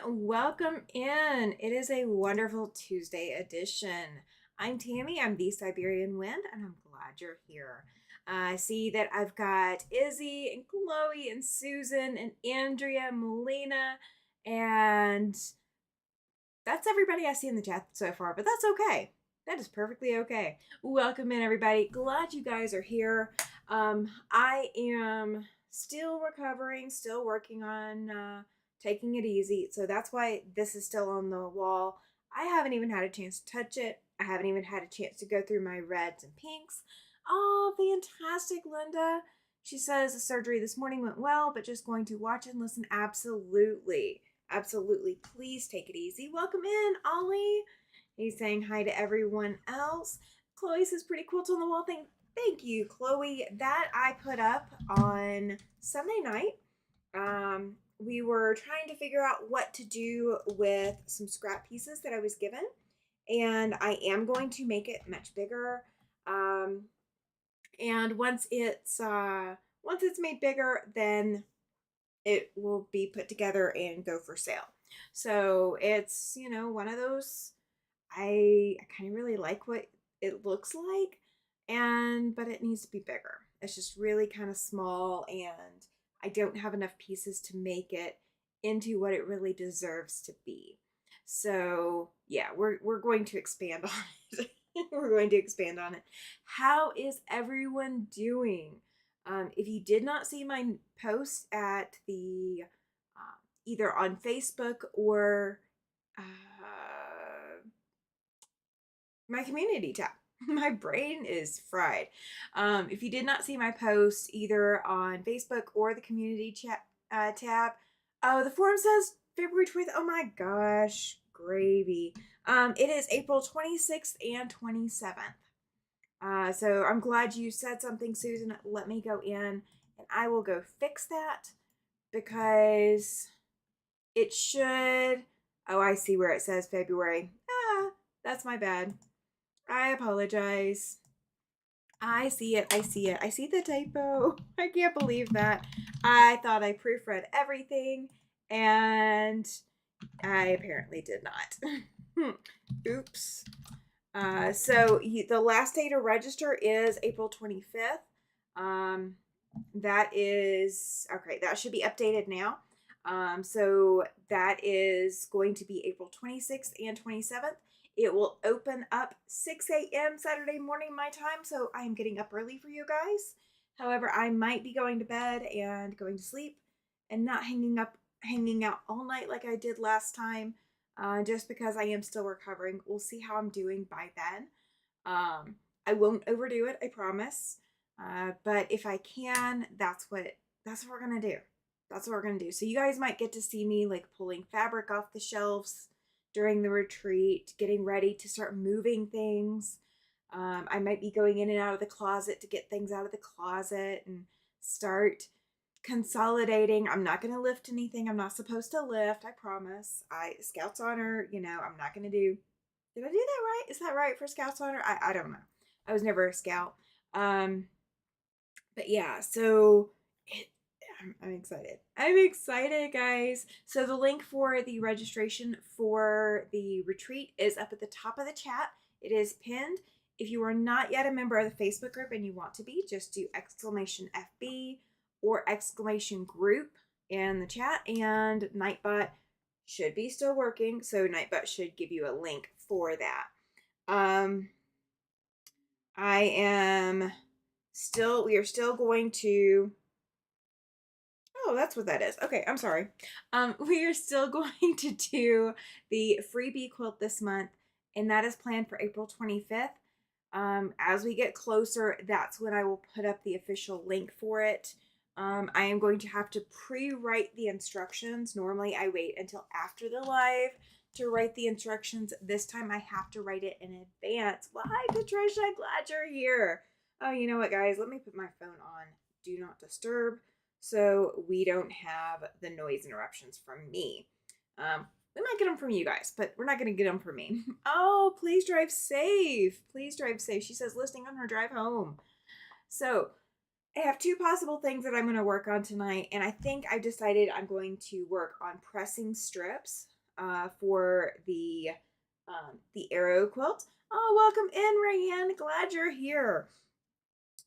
welcome in. It is a wonderful Tuesday edition. I'm Tammy, I'm the Siberian Wind, and I'm glad you're here. I see that I've got Izzy and Chloe and Susan and Andrea and Melina, and that's everybody I see in the chat so far, but that's okay. That is perfectly okay. Welcome in, everybody. Glad you guys are here. I am still recovering, still working on taking it easy. So that's why this is still on the wall. I haven't even had a chance to touch it. I haven't even had a chance to go through my reds and pinks. Oh, fantastic, Linda. She says the surgery this morning went well, but just going to watch and listen. Absolutely. Absolutely. Please take it easy. Welcome in, Ollie. He's saying hi to everyone else. Chloe says pretty quilt on the wall thing. Thank you, Chloe. That I put up on Sunday night. We were trying to figure out what to do with some scrap pieces that I was given, and I am going to make it much bigger. And once it's made bigger, then it will be put together and go for sale. So it's one of those. I kind of really like what it looks like, but it needs to be bigger. It's just really kind of small, and I don't have enough pieces to make it into what it really deserves to be. So yeah, we're going to expand on it. We're going to expand on it. How is everyone doing? If you did not see my post at the either on Facebook or uh, my community tab. My brain is fried. If you did not see my post either on Facebook or the community chat tab, oh, the forum says February 20th. Oh my gosh, gravy. It is April 26th and 27th. So I'm glad you said something, Susan. Let me go in and I will go fix that because it should. Oh, I see where it says February. That's my bad. I apologize. I see it. I see it. I see the typo. I can't believe that. I thought I proofread everything and I apparently did not. Oops. So the last day to register is April 25th. That is okay. That should be updated now. So that is going to be April 26th and 27th. It will open up 6 a.m. Saturday morning my time, so I am getting up early for you guys. However, I might be going to bed and going to sleep and not hanging out all night like I did last time, just because I am still recovering. We'll see how I'm doing by then. I won't overdo it, I promise. But if I can, that's what we're gonna do. That's what we're gonna do. So you guys might get to see me like pulling fabric off the shelves during the retreat, getting ready to start moving things. I might be going in and out of the closet to get things out of the closet and start consolidating. I'm not going to lift anything I'm not supposed to lift. I promise. Scouts honor, I'm not going to do. Did I do that right? Is that right for Scouts honor? I don't know. I was never a scout. But yeah, so I'm excited. I'm excited, guys. So the link for the registration for the retreat is up at the top of the chat. It is pinned. If you are not yet a member of the Facebook group and you want to be, just do exclamation FB or exclamation group in the chat, and Nightbot should be still working. So Nightbot should give you a link for that. We are still going to. Oh, that's what that is. Okay, I'm sorry. We are still going to do the freebie quilt this month, and that is planned for April 25th. As we get closer, that's when I will put up the official link for it. I am going to have to pre-write the instructions. Normally, I wait until after the live to write the instructions. This time, I have to write it in advance. Well, hi, Patricia. Glad you're here. Oh, you know what, guys? Let me put my phone on Do Not Disturb so we don't have the noise interruptions from me. We might get them from you guys, but we're not going to get them from me. Oh, please drive safe. Please drive safe. She says listening on her drive home. So I have two possible things that I'm going to work on tonight, and I think I've decided I'm going to work on pressing strips. for the Arrow quilt. Oh, welcome in, Rayanne. Glad you're here.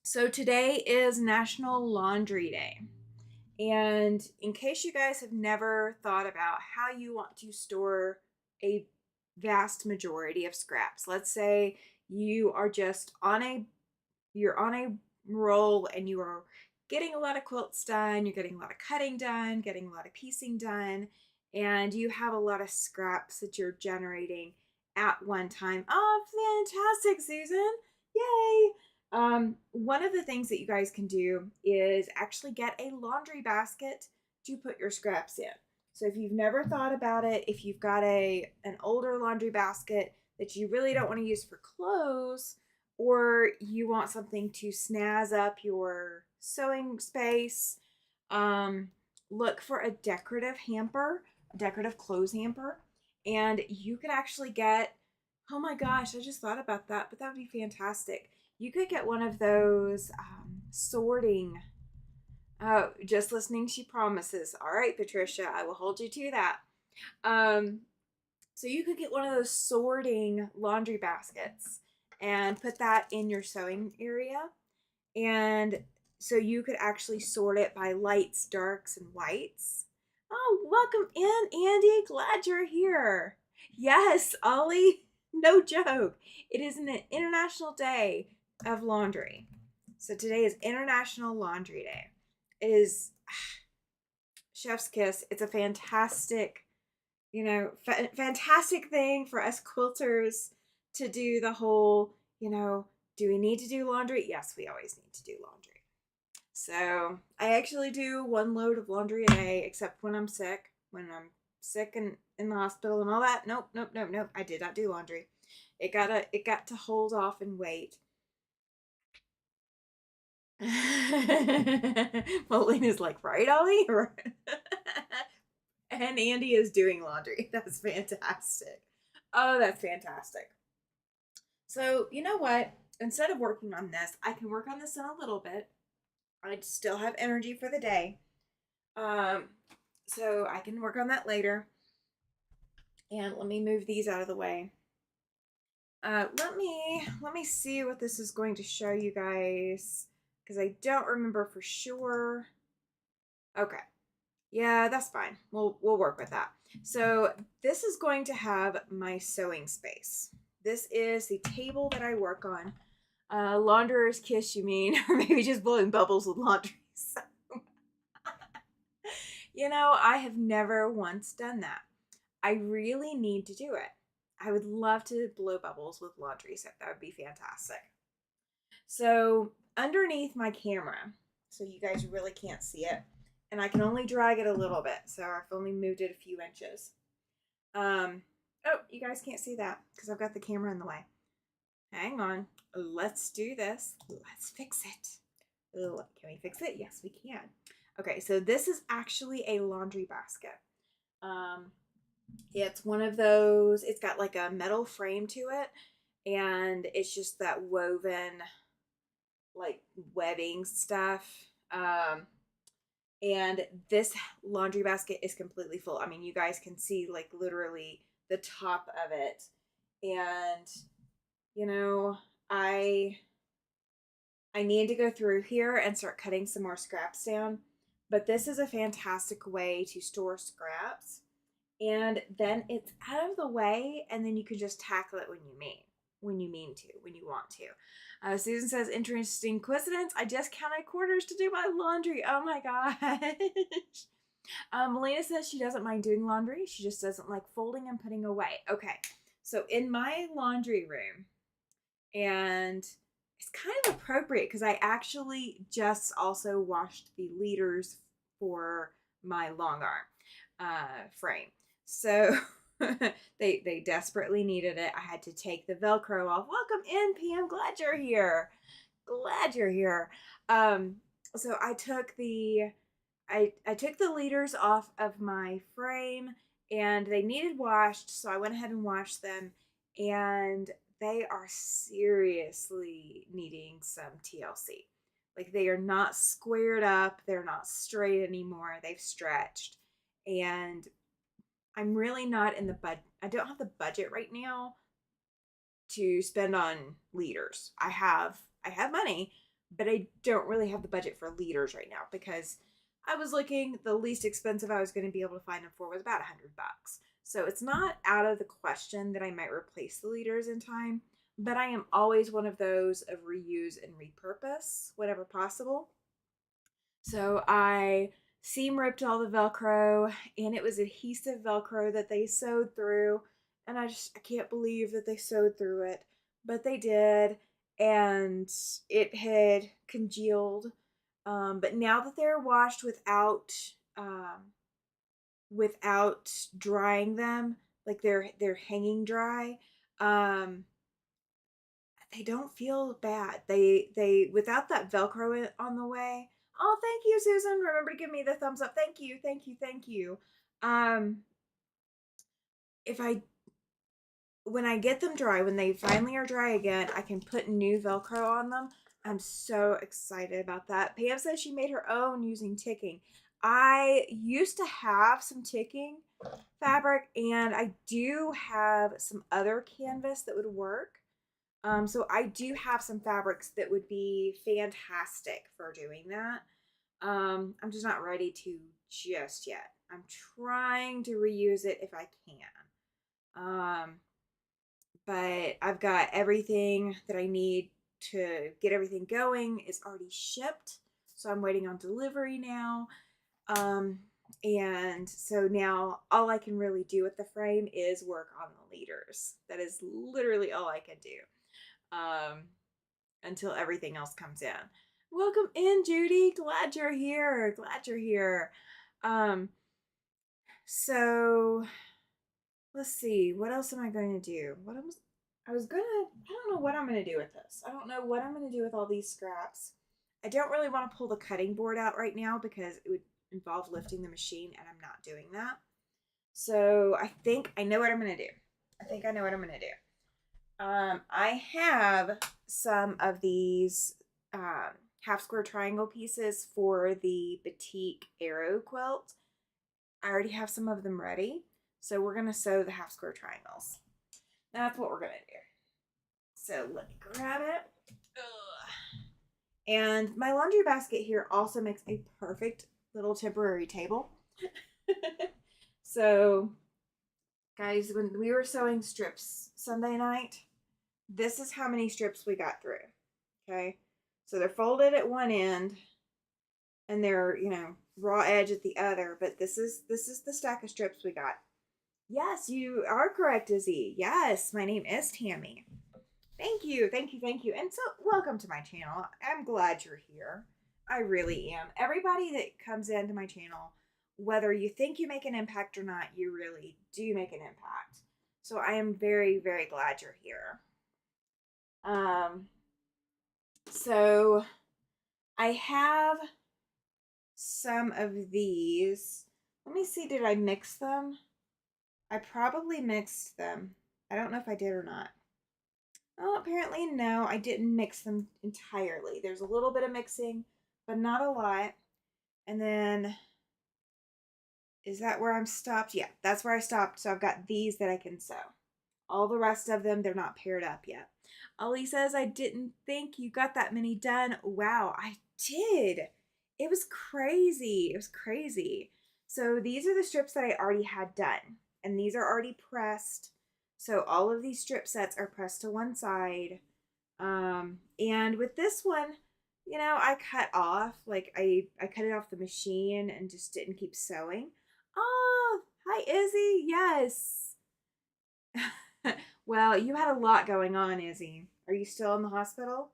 So today is National Laundry Day. And in case you guys have never thought about how you want to store a vast majority of scraps, let's say you are just on a roll and you are getting a lot of quilts done, you're getting a lot of cutting done, getting a lot of piecing done, and you have a lot of scraps that you're generating at one time. Oh, fantastic, Susan. Yay. One of the things that you guys can do is actually get a laundry basket to put your scraps in. So if you've never thought about it, if you've got an older laundry basket that you really don't want to use for clothes, or you want something to snazz up your sewing space, look for a decorative hamper, a decorative clothes hamper, and you could actually get, oh my gosh, I just thought about that, but that would be fantastic. You could get one of those sorting. Oh, just listening, she promises. All right, Patricia, I will hold you to that. So you could get one of those sorting laundry baskets and put that in your sewing area. And so you could actually sort it by lights, darks, and whites. Oh, welcome in, Andy. Glad you're here. Yes, Ollie, no joke. It is an International Day of Laundry. So today is International Laundry Day. It is chef's kiss. It's a fantastic, fantastic thing for us quilters to do the whole, do we need to do laundry? Yes, we always need to do laundry. So I actually do 1 load of laundry a day, except when I'm sick. When I'm sick and in the hospital and all that. Nope. I did not do laundry. It got to hold off and wait. Molina's like, right, Ollie? And Andy is doing laundry. That's fantastic. Oh, that's fantastic. So, you know what? Instead of working on this, I can work on this in a little bit. I still have energy for the day. Um, so I can work on that later. And let me move these out of the way. Let me see what this is going to show you guys, because I don't remember for sure. Okay. Yeah, that's fine. We'll work with that. So this is going to have my sewing space. This is the table that I work on. Launderer's kiss, you mean? Or maybe just blowing bubbles with laundry. So, I have never once done that. I really need to do it. I would love to blow bubbles with laundry, so that would be fantastic. So underneath my camera, so you guys really can't see it, and I can only drag it a little bit, so I've only moved it a few inches. Oh, you guys can't see that because I've got the camera in the way. Hang on. Let's do this. Let's fix it. Can we fix it? Yes, we can. Okay, so this is actually a laundry basket. It's one of those, it's got like a metal frame to it, and it's just that woven, like, webbing stuff. And this laundry basket is completely full. I mean, you guys can see, like, literally the top of it. And, I need to go through here and start cutting some more scraps down. But this is a fantastic way to store scraps. And then it's out of the way, and then you can just tackle it when you want to. Susan says, interesting coincidence. I just counted quarters to do my laundry. Oh my gosh. Melina says she doesn't mind doing laundry. She just doesn't like folding and putting away. Okay. So in my laundry room, and it's kind of appropriate because I actually just also washed the leaders for my long arm frame. So they desperately needed it. I had to take the Velcro off. Welcome in, PM. Glad you're here. Glad you're here. So I took the leaders off of my frame, and they needed washed, so I went ahead and washed them, and they are seriously needing some TLC. Like, they are not squared up, they're not straight anymore, they've stretched. And I'm really not in the I don't have the budget right now to spend on leaders. I have money, but I don't really have the budget for leaders right now because I was looking, the least expensive I was going to be able to find them for was about $100. So it's not out of the question that I might replace the leaders in time, but I am always one of those of reuse and repurpose whenever possible. So I seam ripped all the Velcro, and it was adhesive Velcro that they sewed through. And I can't believe that they sewed through it, but they did. And it had congealed. But now that they're washed without drying them, like they're hanging dry, um, they don't feel bad. They without that Velcro on the way. Oh, thank you, Susan. Remember to give me the thumbs up. Thank you, thank you, thank you. Um, if I when I get them dry, when they finally are dry again, I can put new Velcro on them. I'm so excited about that. Pam says she made her own using ticking. I used to have some ticking fabric, and I do have some other canvas that would work. So I do have some fabrics that would be fantastic for doing that. I'm just not ready to just yet. I'm trying to reuse it if I can. But I've got everything that I need to get everything going. It's already shipped, so I'm waiting on delivery now. Um, and so now all I can really do with the frame is work on the leaders. That is literally all I can do. Um, until everything else comes in. Welcome in, Judy. Glad you're here. Glad you're here. Um, so let's see. What else am I going to do? I was gonna. I don't know what I'm gonna do with this. I don't know what I'm gonna do with all these scraps. I don't really want to pull the cutting board out right now because it would involve lifting the machine, and I'm not doing that. So I think I know what I'm gonna do. I think I know what I'm gonna do. I have some of these half square triangle pieces for the Batik Arrow quilt. I already have some of them ready. So we're going to sew the half square triangles. That's what we're going to do. So let me grab it. Ugh. And my laundry basket here also makes a perfect little temporary table. So, guys, when we were sewing strips Sunday night, this is how many strips we got through. Okay. So they're folded at one end and they're, raw edge at the other, but this is the stack of strips we got. Yes, you are correct, Izzy. Yes, my name is Tammy. Thank you, thank you, thank you. And so welcome to my channel. I'm glad you're here. I really am. Everybody that comes into my channel, whether you think you make an impact or not, you really do make an impact. So I am very, very glad you're here. So I have some of these. Let me see, did I mix them? I probably mixed them. I don't know if I did or not. Oh, apparently no, I didn't mix them entirely. There's a little bit of mixing, but not a lot. And then, is that where I'm stopped? Yeah, that's where I stopped. So I've got these that I can sew. All the rest of them, they're not paired up yet. Ollie says, I didn't think you got that many done. Wow, I did. It was crazy. It was crazy. So these are the strips that I already had done. And these are already pressed. So all of these strip sets are pressed to one side. And with this one, I cut off. Like I cut it off the machine and just didn't keep sewing. Oh, hi Izzy. Yes. Well, you had a lot going on, Izzy. Are you still in the hospital?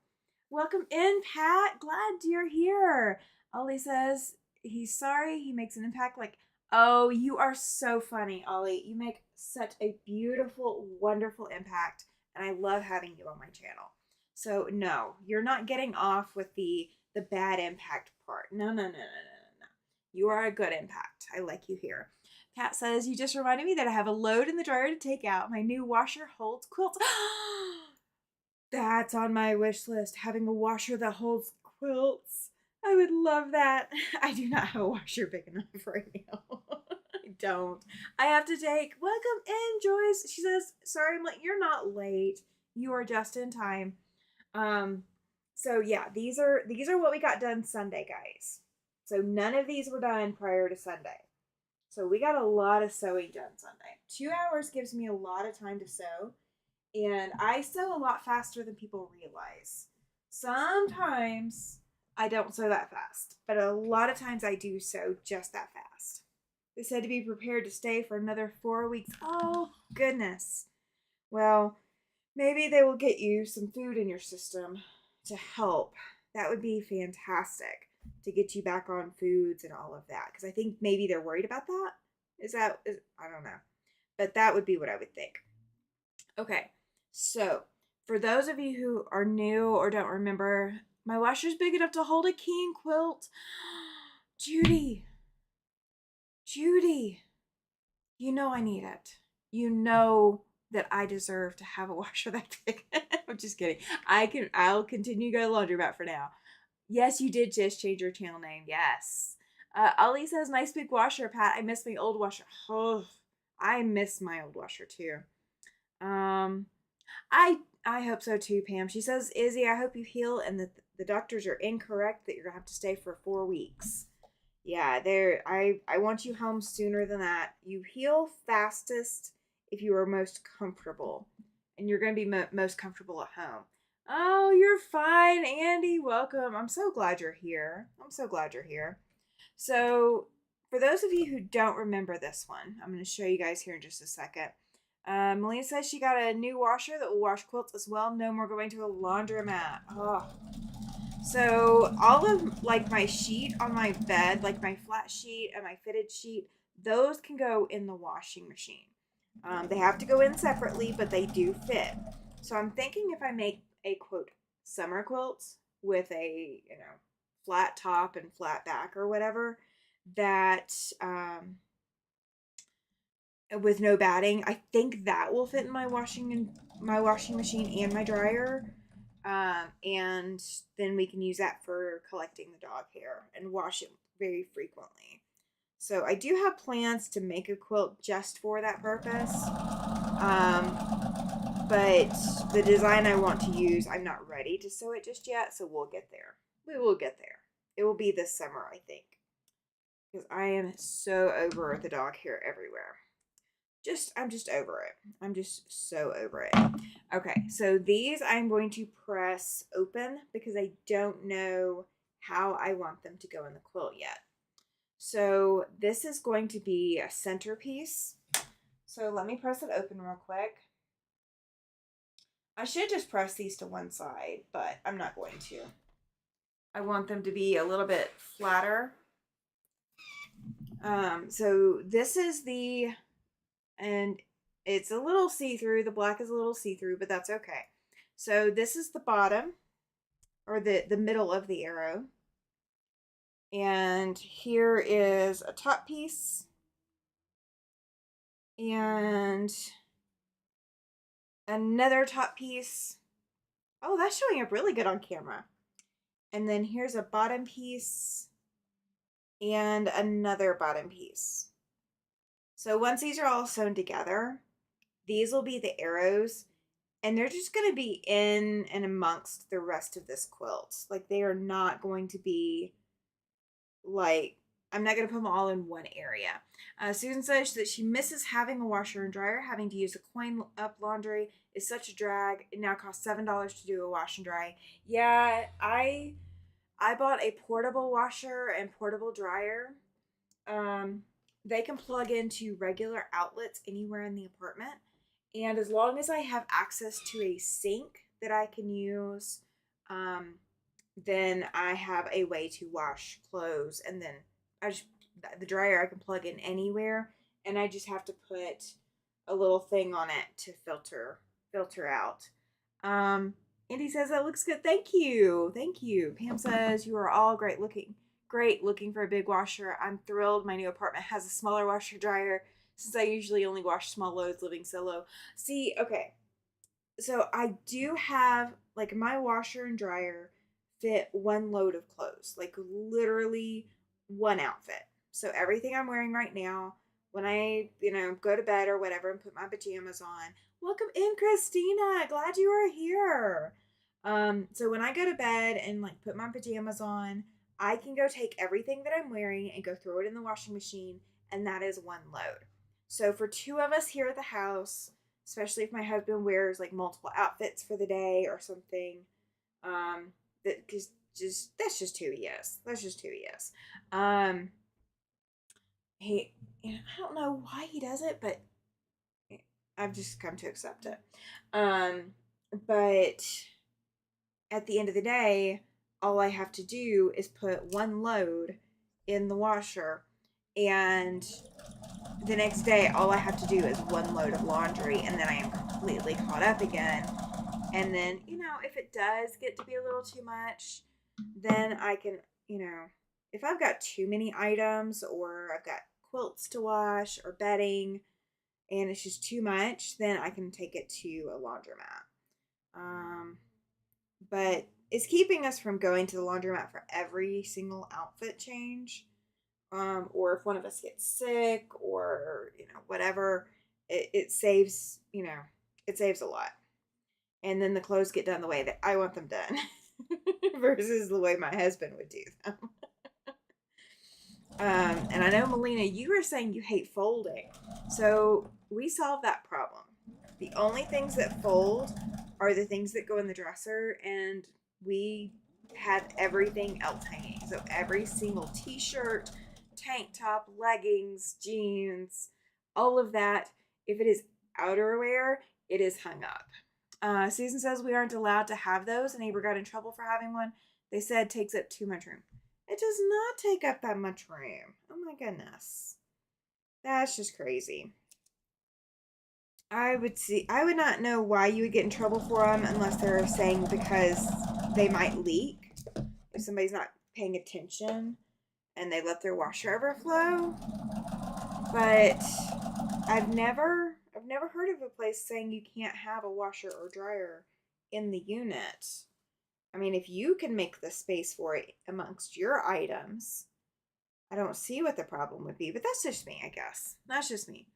Welcome in, Pat. Glad you're here. Ollie says he's sorry he makes an impact. Like, oh, you are so funny, Ollie. You make such a beautiful, wonderful impact, and I love having you on my channel. So no, you're not getting off with the bad impact part. No, no, no, no, no, no. You are a good impact. I like you here. Pat says, you just reminded me that I have a load in the dryer to take out. My new washer holds quilts. That's on my wish list. Having a washer that holds quilts. I would love that. I do not have a washer big enough right now. don't. I have to take welcome in, Joyce. She says, sorry, I'm late. You're not late. You are just in time. Um, so yeah, these are what we got done Sunday, guys. So none of these were done prior to Sunday. So we got a lot of sewing done Sunday. 2 hours gives me a lot of time to sew, and I sew a lot faster than people realize. Sometimes I don't sew that fast, but a lot of times I do sew just that fast. They said to be prepared to stay for another 4 weeks. Oh, goodness. Well, maybe they will get you some food in your system to help. That would be fantastic to get you back on foods and all of that. Because I think maybe they're worried about that. I don't know. But that would be what I would think. Okay, so for those of you who are new or don't remember, my washer's big enough to hold a king quilt. Judy, Judy, you know I need it. You know that I deserve to have a washer that big. I'm just kidding. I'll continue to go to the laundromat for now. Yes, you did just change your channel name. Yes. Ali says, nice big washer, Pat. I miss my old washer. Oh, I miss my old washer too. Um, I hope so too, Pam. She says, Izzy, I hope you heal and that the doctors are incorrect that you're gonna have to stay for 4 weeks. Yeah, I want you home sooner than that. You heal fastest if you are most comfortable, and you're gonna be most comfortable at home. Oh, you're fine, Andy. Welcome. I'm so glad you're here. I'm so glad you're here. So, for those of you who don't remember this one, I'm going to show you guys here in just a second. Melina says she got a new washer that will wash quilts as well. No more going to a laundromat. Oh. So all of like my sheet on my bed, like my flat sheet and my fitted sheet, those can go in the washing machine. They have to go in separately, but they do fit. So I'm thinking if I make a quote summer quilt with a flat top and flat back or whatever, that with no batting, I think that will fit in my washing machine and my dryer. And then we can use that for collecting the dog hair and wash it very frequently. So I do have plans to make a quilt just for that purpose. But the design I want to use, I'm not ready to sew it just yet, so we'll get there. We will get there. It will be this summer, I think. Because I am so over the dog hair everywhere. I'm just over it. I'm just so over it. Okay, so these I'm going to press open because I don't know how I want them to go in the quilt yet. So this is going to be a centerpiece. So let me press it open real quick. I should just press these to one side, but I'm not going to. I want them to be a little bit flatter. So this is and it's a little see-through. The black is a little see-through, but that's okay. So this is the bottom, or the middle of the arrow. And here is a top piece. And another top piece. Oh, that's showing up really good on camera. And then here's a bottom piece and another bottom piece. So once these are all sewn together, these will be the arrows, and they're just going to be in and amongst the rest of this quilt. Like, they are not going to be like, I'm not going to put them all in one area. Susan says that she misses having a washer and dryer. Having to use a coin up laundry is such a drag. It now costs $7 to do a wash and dry. Yeah, I bought a portable washer and portable dryer. They can plug into regular outlets anywhere in the apartment. And as long as I have access to a sink that I can use, then I have a way to wash clothes. And then the dryer I can plug in anywhere. And I just have to put a little thing on it to filter out. Andy says that looks good. Thank you. Thank you. Pam says you are all great looking for a big washer. I'm thrilled my new apartment has a smaller washer dryer since I usually only wash small loads living solo. See, okay. So I do have, like, my washer and dryer fit one load of clothes, like literally one outfit. So everything I'm wearing right now when I, go to bed or whatever and put my pajamas on. Welcome in, Christina. Glad you are here. So when I go to bed and like put my pajamas on, I can go take everything that I'm wearing and go throw it in the washing machine, and that is one load. So for two of us here at the house, especially if my husband wears like multiple outfits for the day or something, that cause just that's just who he is. That's just who he is. Um, he, I don't know why he does it, but I've just come to accept it. Um, but at the end of the day, all I have to do is put one load in the washer, and the next day, all I have to do is one load of laundry, and then I am completely caught up again. And then, if it does get to be a little too much, then I can, if I've got too many items or I've got quilts to wash or bedding and it's just too much, then I can take it to a laundromat. But it's keeping us from going to the laundromat for every single outfit change. Or if one of us gets sick or, whatever, it saves, it saves a lot. And then the clothes get done the way that I want them done versus the way my husband would do them. And I know, Melina, you were saying you hate folding. So we solved that problem. The only things that fold are the things that go in the dresser, and we have everything else hanging. So every single t shirt, tank top, leggings, jeans, all of that, if it is outerwear, it is hung up. Susan says we aren't allowed to have those. A neighbor got in trouble for having one. They said it takes up too much room. It does not take up that much room. Oh my goodness. That's just crazy. I would not know why you would get in trouble for them unless they're saying because they might leak. If somebody's not paying attention and they let their washer overflow. But I've never heard of a place saying you can't have a washer or dryer in the unit. I mean, if you can make the space for it amongst your items, I don't see what the problem would be, but that's just me, I guess. That's just me.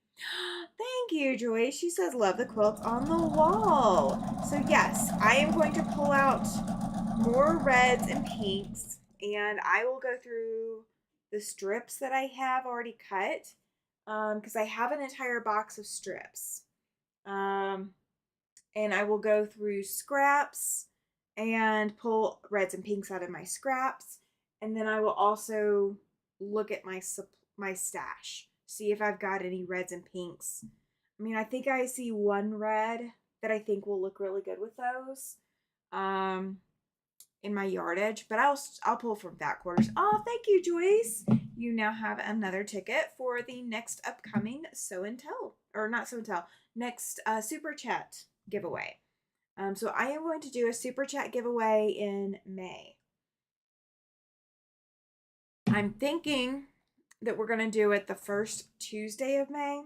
Thank you, Joy. She says, love the quilt on the wall. So, yes, I am going to pull out more reds and pinks, and I will go through the strips that I have already cut because I have an entire box of strips. And I will go through scraps and pull reds and pinks out of my scraps, and then I will also look at my stash, see if I've got any reds and pinks. I mean, I think I see one red that I think will look really good with those in my yardage, but I'll pull from back quarters. Oh, thank you, Joyce. You now have another ticket for the next upcoming Show and Tell, or not Show and Tell, next Super Chat giveaway. So I am going to do a Super Chat giveaway in May. I'm thinking that we're going to do it the first Tuesday of May.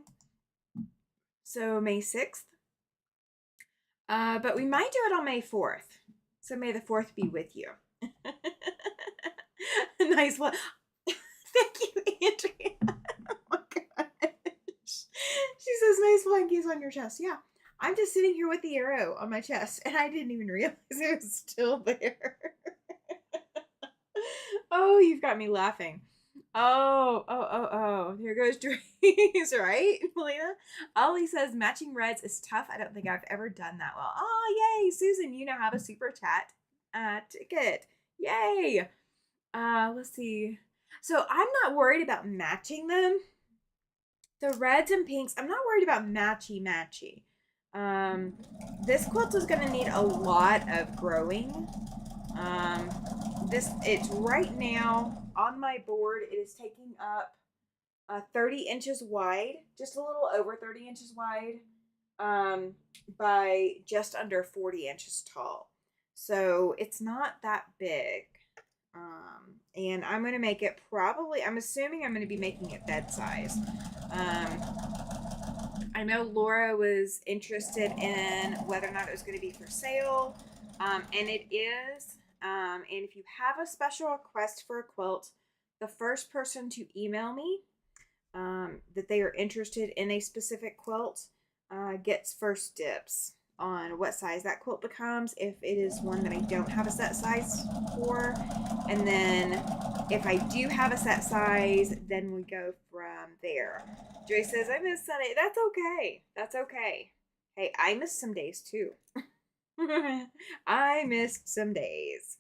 So May 6th. But we might do it on May 4th. So may the 4th be with you. Nice one. Thank you, Andrea. Oh my gosh. She says, nice blankies on your chest. Yeah. I'm just sitting here with the arrow on my chest, and I didn't even realize it was still there. Oh, you've got me laughing. Oh. Here goes Drees, right, Melina? Ollie says matching reds is tough. I don't think I've ever done that well. Oh, yay, Susan, you now have a super chat ticket. Yay. Let's see. So I'm not worried about matching them. The reds and pinks, I'm not worried about matchy. This quilt is gonna need a lot of growing. It's right now on my board. It is taking up 30 inches wide, just a little over 30 inches wide, by just under 40 inches tall. So it's not that big. And I'm going to make it I'm assuming I'm going to be making it bed size. I know Laura was interested in whether or not it was going to be for sale. And it is. And if you have a special request for a quilt, the first person to email me that they are interested in a specific quilt gets first dibs on what size that quilt becomes if it is one that I don't have a set size for. And then if I do have a set size, then we go from there. Joy says, I miss Sunday. That's okay. That's okay. Hey, I missed some days too. I missed some days.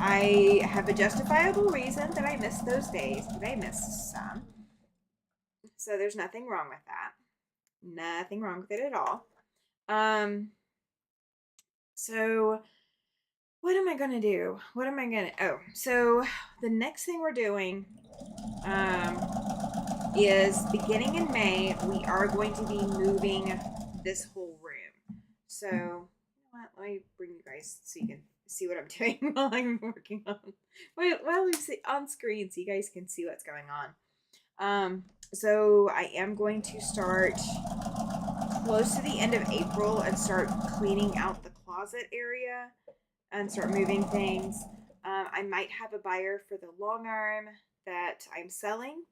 I have a justifiable reason that I missed those days, but I missed some. So there's nothing wrong with that. Nothing wrong with it at all. So what am I gonna do? So the next thing we're doing is beginning in May, we are going to be moving this whole room. So, you know what? Let me bring you guys so you can see what I'm doing while I'm working on. While we see on screen, so you guys can see what's going on. So I am going to start close to the end of April and start cleaning out the closet area and start moving things. I might have a buyer for the long arm that I'm selling.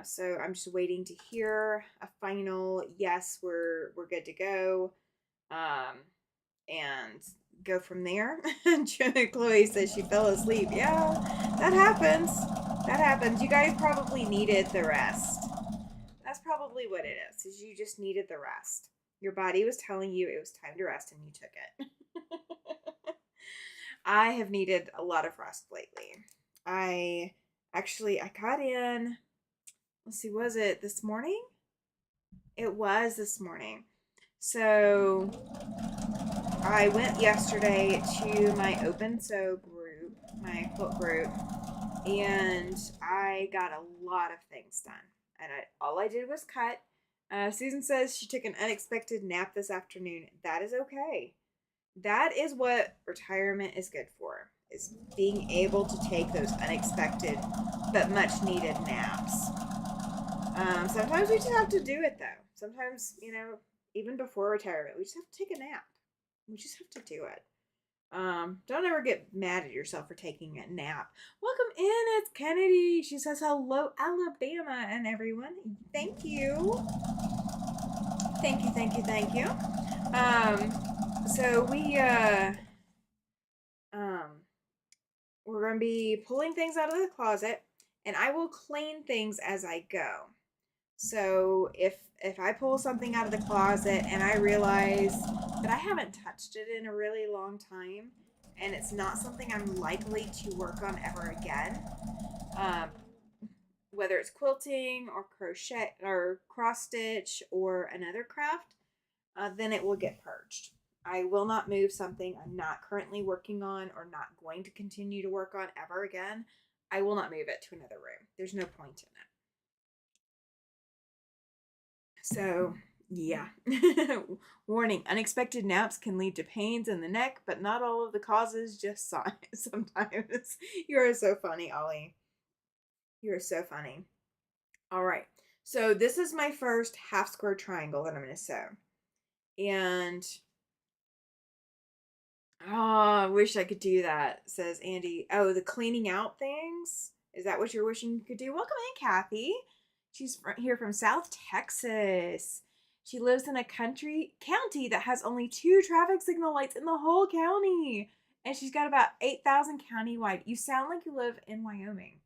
So I'm just waiting to hear a final yes, we're good to go, and go from there. Chloe says she fell asleep. Yeah, that happens. That happens. You guys probably needed the rest. That's probably what it is you just needed the rest. Your body was telling you it was time to rest and you took it. I have needed a lot of rest lately. I got in, let's see, was it this morning? It was this morning. So I went yesterday to my Open Sew group, my quilt group, and I got a lot of things done. And all I did was cut. Susan says she took an unexpected nap this afternoon. That is okay. That is what retirement is good for, is being able to take those unexpected but much needed naps. Sometimes we just have to do it though. Sometimes, even before retirement, we just have to take a nap. We just have to do it. Don't ever get mad at yourself for taking a nap. Welcome in, it's Kennedy. She says hello, Alabama, and everyone. Thank you. Thank you, thank you, thank you. So we're gonna be pulling things out of the closet, and I will clean things as I go. So if I pull something out of the closet and I realize that I haven't touched it in a really long time and it's not something I'm likely to work on ever again, whether it's quilting or crochet or cross stitch or another craft, then it will get purged. I will not move something I'm not currently working on or not going to continue to work on ever again. I will not move it to another room. There's no point in it. So, yeah. Warning, unexpected naps can lead to pains in the neck, but not all of the causes, just sometimes. You are so funny, Ollie. You are so funny. All right. So, this is my first half square triangle that I'm going to sew. And, I wish I could do that, says Andy. Oh, the cleaning out things? Is that what you're wishing you could do? Welcome in, Kathy. She's here from South Texas. She lives in a county that has only 2 traffic signal lights in the whole county. And she's got about 8,000 countywide. You sound like you live in Wyoming.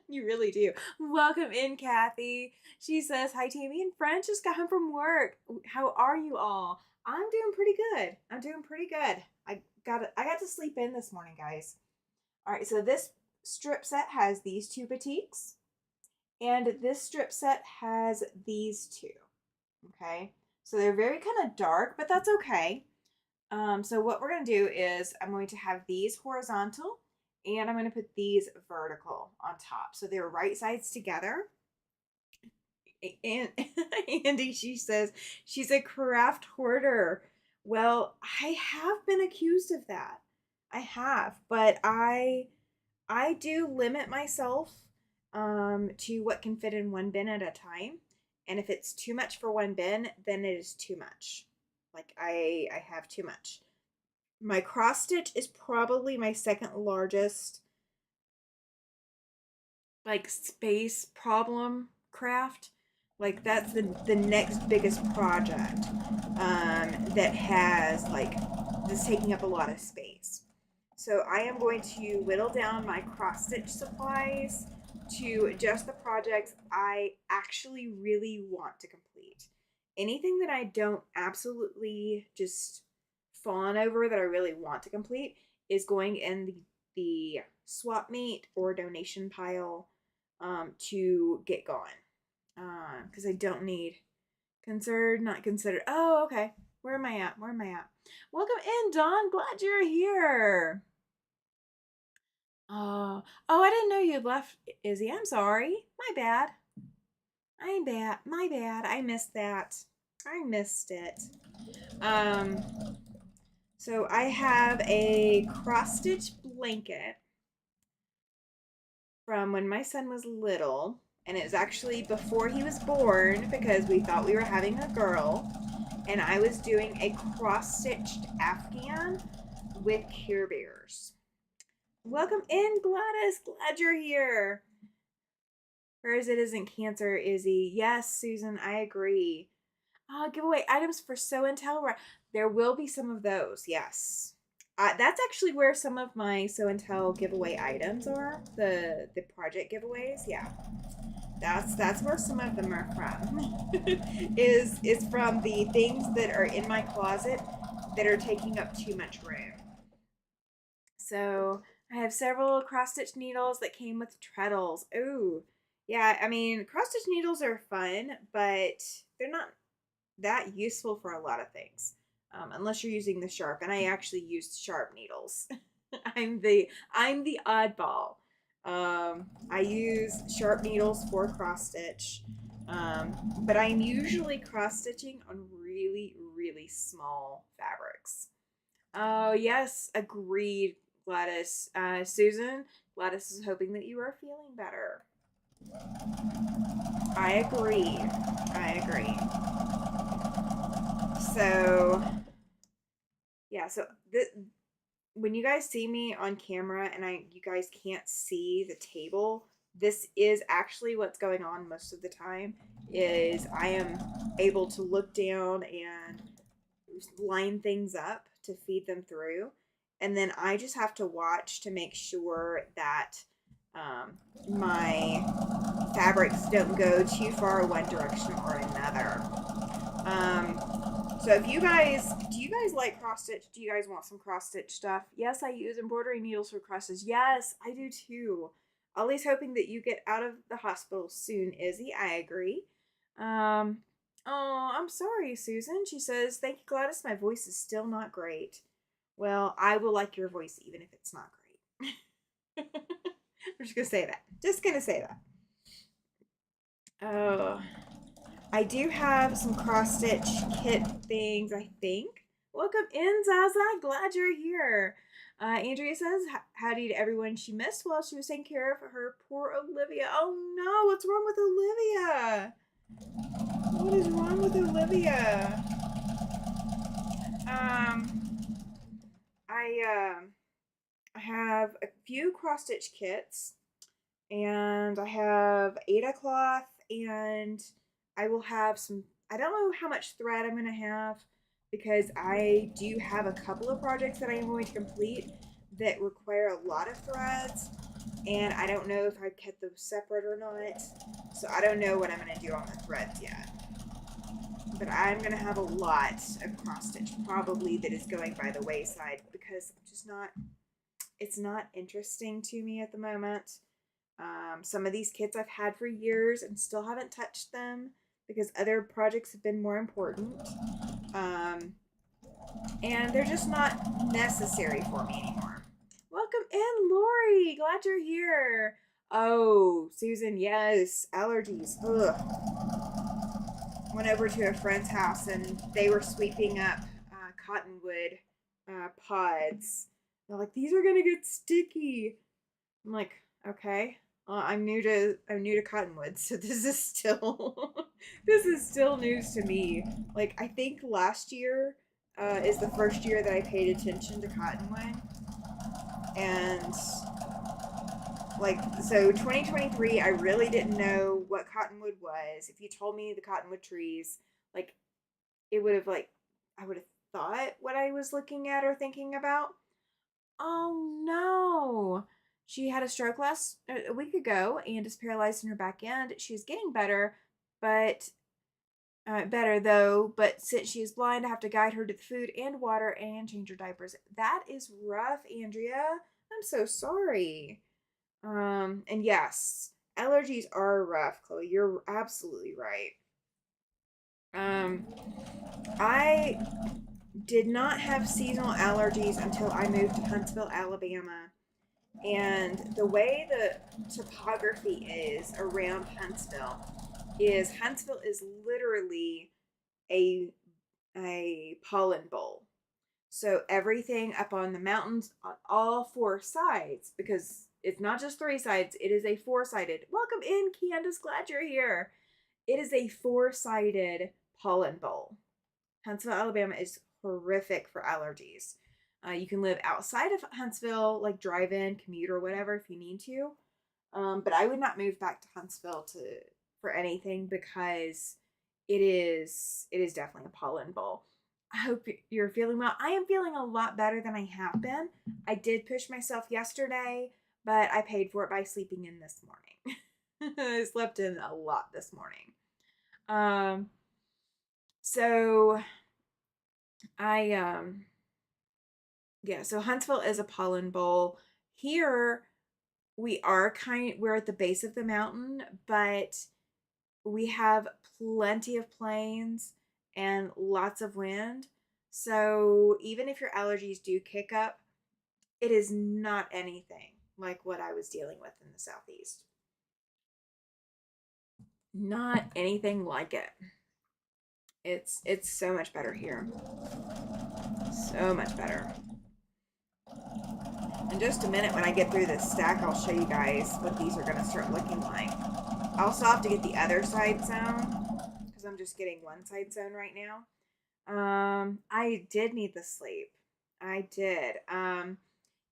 You really do. Welcome in, Kathy. She says, hi, Tammy and French. Just got home from work. How are you all? I'm doing pretty good. I got to sleep in this morning, guys. All right, so this strip set has these 2 batiks. And this strip set has these 2. Okay, so they're very kind of dark, but that's okay. So what we're going to do is I'm going to have these horizontal and I'm going to put these vertical on top. So they're right sides together. And Andy, she says she's a craft hoarder. Well, I have been accused of that. I have, but I do limit myself to what can fit in one bin at a time. And if it's too much for one bin, then it is too much. Like I have too much. My cross stitch is probably my second largest like space problem craft. Like that's the next biggest project that has like that's taking up a lot of space. So I am going to whittle down my cross stitch supplies to just the projects I actually really want to complete. Anything that I don't absolutely just fawn over that I really want to complete is going in the swap meet or donation pile to get going. Because I don't need considered, not considered. Oh, okay. Where am I at? Where am I at? Welcome in, Dawn. Glad you're here. Oh, I didn't know you'd left, Izzy. I'm sorry. My bad. I'm bad. My bad. I missed that. I missed it. Um, so I have a cross stitch blanket from when my son was little, and it was actually before he was born because we thought we were having a girl, and I was doing a cross stitched Afghan with Care Bears. Welcome in, Gladys. Glad you're here. Hers it isn't cancer, Izzy. Yes, Susan, I agree. Giveaway items for Show and Tell. There will be some of those, yes. That's actually where some of my Show and Tell giveaway items are. The project giveaways, yeah. That's where some of them are from. is from the things that are in my closet that are taking up too much room. So I have several cross stitch needles that came with treadles. Ooh, yeah. I mean, cross stitch needles are fun, but they're not that useful for a lot of things, unless you're using the sharp. And I actually used sharp needles. I'm the oddball. I use sharp needles for cross stitch, but I'm usually cross stitching on really small fabrics. Oh yes, agreed, Gladys. Susan, Gladys is hoping that you are feeling better. I agree. I agree. So, yeah. So when you guys see me on camera and you guys can't see the table, this is actually what's going on most of the time. Is I am able to look down and line things up to feed them through, and then I just have to watch to make sure that my fabrics don't go too far one direction or another. So if do you guys like cross stitch? Do you guys want some cross stitch stuff? Yes, I use embroidery needles for cross stitch. Yes, I do too. Always hoping that you get out of the hospital soon, Izzy. I agree. Oh, I'm sorry, Susan. She says, thank you, Gladys. My voice is still not great. Well, I will like your voice even if it's not great. I'm just going to say that. Just going to say that. Oh, I do have some cross stitch kit things, I think. Welcome in, Zaza. Glad you're here. Andrea says, howdy to everyone she missed while she was taking care of her poor Olivia. Oh no, what's wrong with Olivia? What is wrong with Olivia? I have a few cross stitch kits, and I have Aida cloth, and I will have some. I don't know how much thread I'm gonna have because I do have a couple of projects that I am going to complete that require a lot of threads, and I don't know if I kept those separate or not. So I don't know what I'm gonna do on the threads yet. But I'm going to have a lot of cross stitch probably that is going by the wayside because I'm just not, it's not interesting to me at the moment. Some of these kits I've had for years and still haven't touched them because other projects have been more important. And they're just not necessary for me anymore. Welcome in, Lori. Glad you're here. Oh, Susan, yes. Allergies. Ugh. Went over to a friend's house and they were sweeping up cottonwood pods. They're like, these are gonna get sticky. I'm like, okay. I'm new to cottonwood, so this is still this is still news to me. Like I think last year is the first year that I paid attention to cottonwood, and Like, so 2023, I really didn't know what cottonwood was. If you told me the cottonwood trees, like, it would have, like, I would have thought what I was looking at or thinking about. Oh no. She had a stroke a week ago and is paralyzed in her back end. She's getting better, but better though. But since she is blind, I have to guide her to the food and water and change her diapers. That is rough, Andrea. I'm so sorry. And yes, allergies are rough, Chloe. You're absolutely right. Um, I did not have seasonal allergies until I moved to Huntsville, Alabama. And the way the topography is around Huntsville is literally a pollen bowl. So everything up on the mountains on all four sides, because it's not just three sides, it is a four-sided. Welcome in, Candace. Glad you're here. It is a four-sided pollen bowl. Huntsville, Alabama is horrific for allergies. You can live outside of Huntsville, like drive in, commute, or whatever if you need to. But I would not move back to Huntsville for anything because it is definitely a pollen bowl. I hope you're feeling well. I am feeling a lot better than I have been. I did push myself yesterday, but I paid for it by sleeping in this morning. I slept in a lot this morning. So I yeah, so Huntsville is a pollen bowl. Here we're at the base of the mountain, but we have plenty of plains and lots of wind. So even if your allergies do kick up, it is not anything like what I was dealing with in the southeast. Not anything like it. It's so much better here. So much better. In just a minute, when I get through this stack, I'll show you guys what these are going to start looking like. I also have to get the other side sewn because I'm just getting one side sewn right now. I did need the sleep. I did.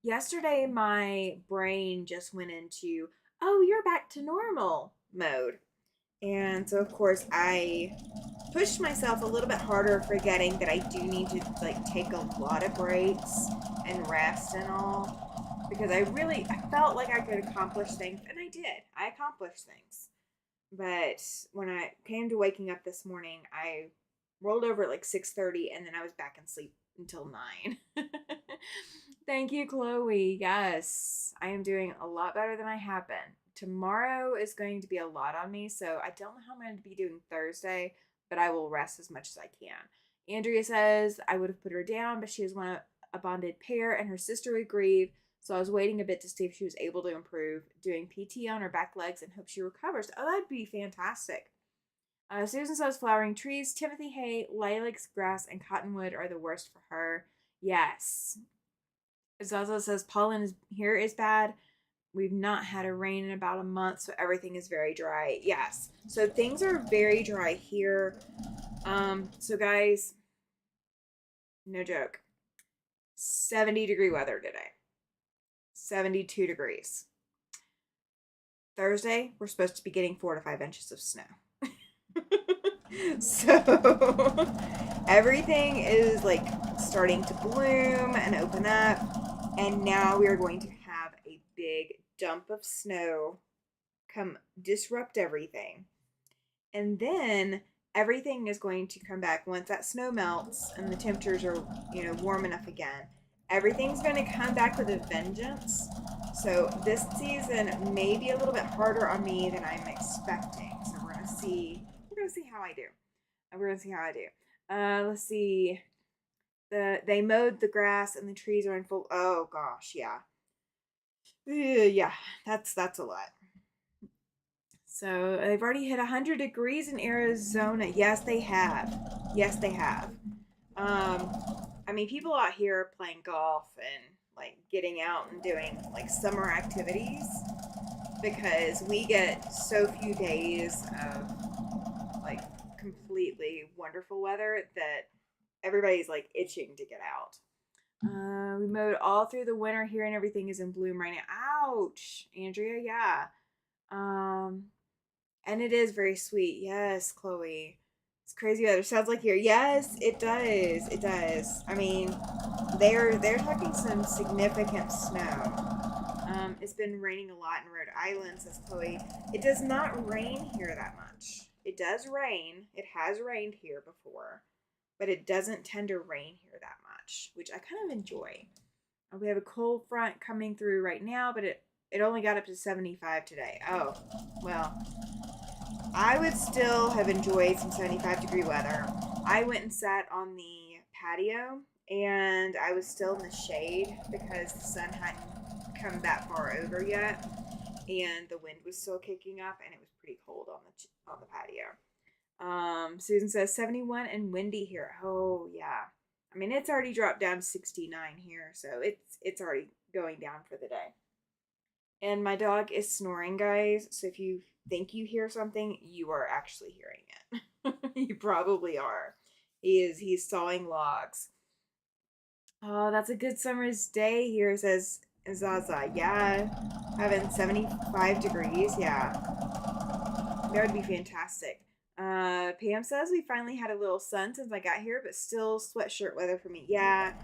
Yesterday my brain just went into, oh, you're back to normal mode. And so of course I pushed myself a little bit harder, forgetting that I do need to like take a lot of breaks and rest and all, because I felt like I could accomplish things, and I did. I accomplished things. But when I came to waking up this morning, I rolled over at like 6:30 and then I was back in sleep until 9. Thank you, Chloe. Yes, I am doing a lot better than I have been. Tomorrow is going to be a lot on me, so I don't know how I'm going to be doing Thursday, but I will rest as much as I can. Andrea says I would have put her down, but she is a bonded pair and her sister would grieve, so I was waiting a bit to see if she was able to improve, doing PT on her back legs and hope she recovers. Oh, that'd be fantastic. Susan says flowering trees, Timothy hay, lilacs, grass, and cottonwood are the worst for her. Yes. Zaza says pollen here is bad. We've not had a rain in about a month, so everything is very dry. Yes. So things are very dry here. So guys, no joke. 70-degree weather today. 72 degrees. Thursday, we're supposed to be getting 4 to 5 inches of snow. So everything is like starting to bloom and open up, and now we are going to have a big dump of snow come disrupt everything, and then everything is going to come back once that snow melts and the temperatures are warm enough again. Everything's going to come back with a vengeance. So this season may be a little bit harder on me than I'm expecting. So we're gonna see how I do. Let's see. They mowed the grass and the trees are in full. Oh gosh, yeah. Yeah, that's a lot. So they've already hit 100 degrees in Arizona. Yes, they have. Yes, they have. I mean, people out here are playing golf and like getting out and doing like summer activities, because we get so few days of like completely wonderful weather that everybody's like itching to get out. We mowed all through the winter here and everything is in bloom right now. Ouch, Andrea. Yeah. Um, and it is very sweet. Yes, Chloe. It's crazy weather. Sounds like here. Yes, it does. It does. I mean, they're talking some significant snow. It's been raining a lot in Rhode Island, says Chloe. It does not rain here that much. It does rain. It has rained here before, but it doesn't tend to rain here that much, which I kind of enjoy. We have a cold front coming through right now, but it only got up to 75 today. Oh, well, I would still have enjoyed some 75-degree weather. I went and sat on the patio, and I was still in the shade because the sun hadn't come that far over yet, and the wind was still kicking up, and it was pretty cold on the patio. Susan says 71 and windy here. Oh yeah, I mean it's already dropped down to 69 here, so it's already going down for the day. And my dog is snoring, guys. So if you think you hear something, you are actually hearing it. You probably are. He's sawing logs. Oh, that's a good summer's day here, says Zaza. Yeah, having 75 degrees. Yeah, that would be fantastic. Pam says we finally had a little sun since I got here, but still sweatshirt weather for me. Yeah.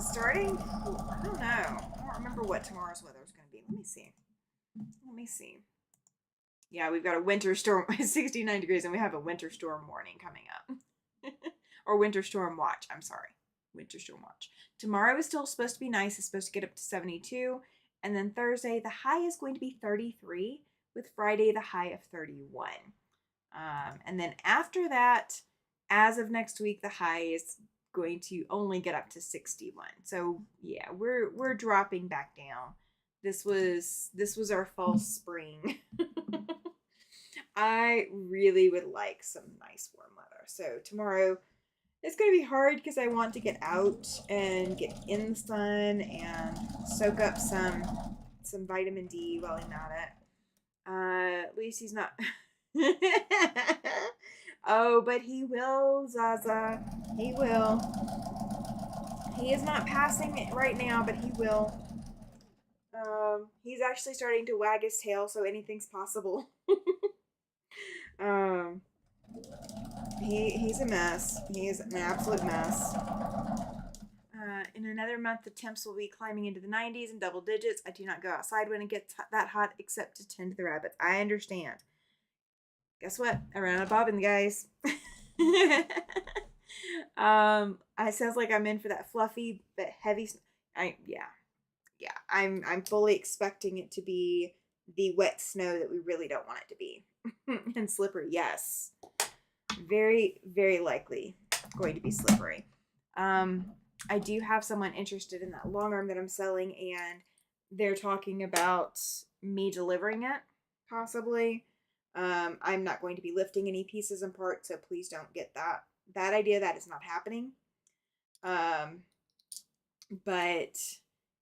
Starting, I don't know. I don't remember what tomorrow's weather is going to be. Let me see. Let me see. Yeah, we've got a winter storm, 69 degrees, and we have a winter storm warning coming up. Or winter storm watch. I'm sorry. Winter storm watch. Tomorrow is still supposed to be nice. It's supposed to get up to 72. And then Thursday, the high is going to be 33, with Friday, the high of 31. And then after that, as of next week, the high is going to only get up to 61. So yeah, we're dropping back down. This was our false spring. I really would like some nice warm weather. So tomorrow it's going to be hard because I want to get out and get in the sun and soak up some vitamin D while I'm at it. At least he's not. Oh, but he will, Zaza. He will. He is not passing it right now, but he will. He's actually starting to wag his tail, so anything's possible. um, he's a mess. He is an absolute mess. In another month, the temps will be climbing into the 90s and double digits. I do not go outside when it gets that hot except to tend to the rabbits. I understand. Guess what? I ran out of bobbin, guys. It sounds like I'm in for that fluffy but heavy. Yeah. I'm fully expecting it to be the wet snow that we really don't want it to be. And slippery, yes. Very, very likely going to be slippery. I do have someone interested in that long arm that I'm selling, and they're talking about me delivering it, possibly. I'm not going to be lifting any pieces and parts, so please don't get that idea. That is not happening. But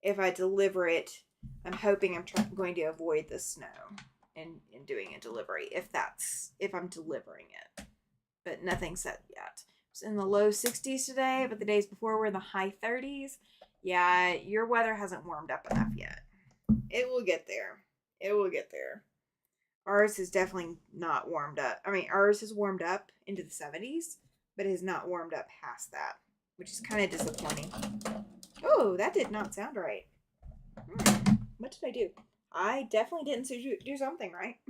if I deliver it, I'm hoping I'm going to avoid the snow in doing a delivery, if I'm delivering it. But nothing set yet. It's in the low 60s today, but the days before were in the high 30s. Yeah, your weather hasn't warmed up enough yet. It will get there. It will get there. Ours has definitely not warmed up. I mean, ours has warmed up into the 70s, but it has not warmed up past that, which is kind of disappointing. Oh, that did not sound right. What did I do? I definitely didn't do something right.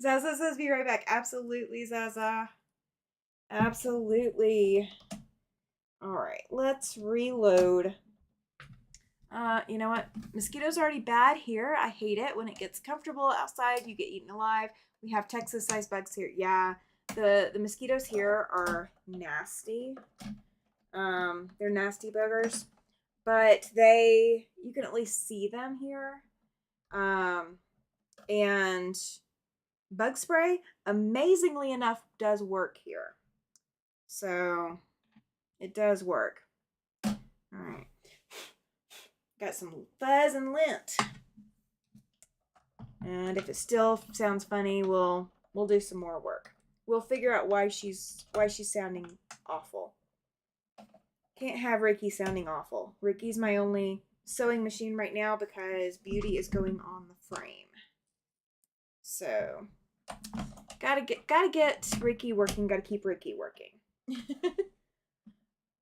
Zaza says be right back. Absolutely, Zaza. Absolutely. All right, let's reload. You know what? Mosquitoes are already bad here. I hate it. When it gets comfortable outside, you get eaten alive. We have Texas-sized bugs here. Yeah, the mosquitoes here are nasty. They're nasty buggers. But you can at least see them here. And bug spray, amazingly enough, does work here. So, it does work. All right. Got some fuzz and lint. And if it still sounds funny, we'll do some more work. We'll figure out why she's sounding awful. Can't have Ricky sounding awful. Ricky's my only sewing machine right now because Beauty is going on the frame. So gotta get Ricky working, gotta keep Ricky working.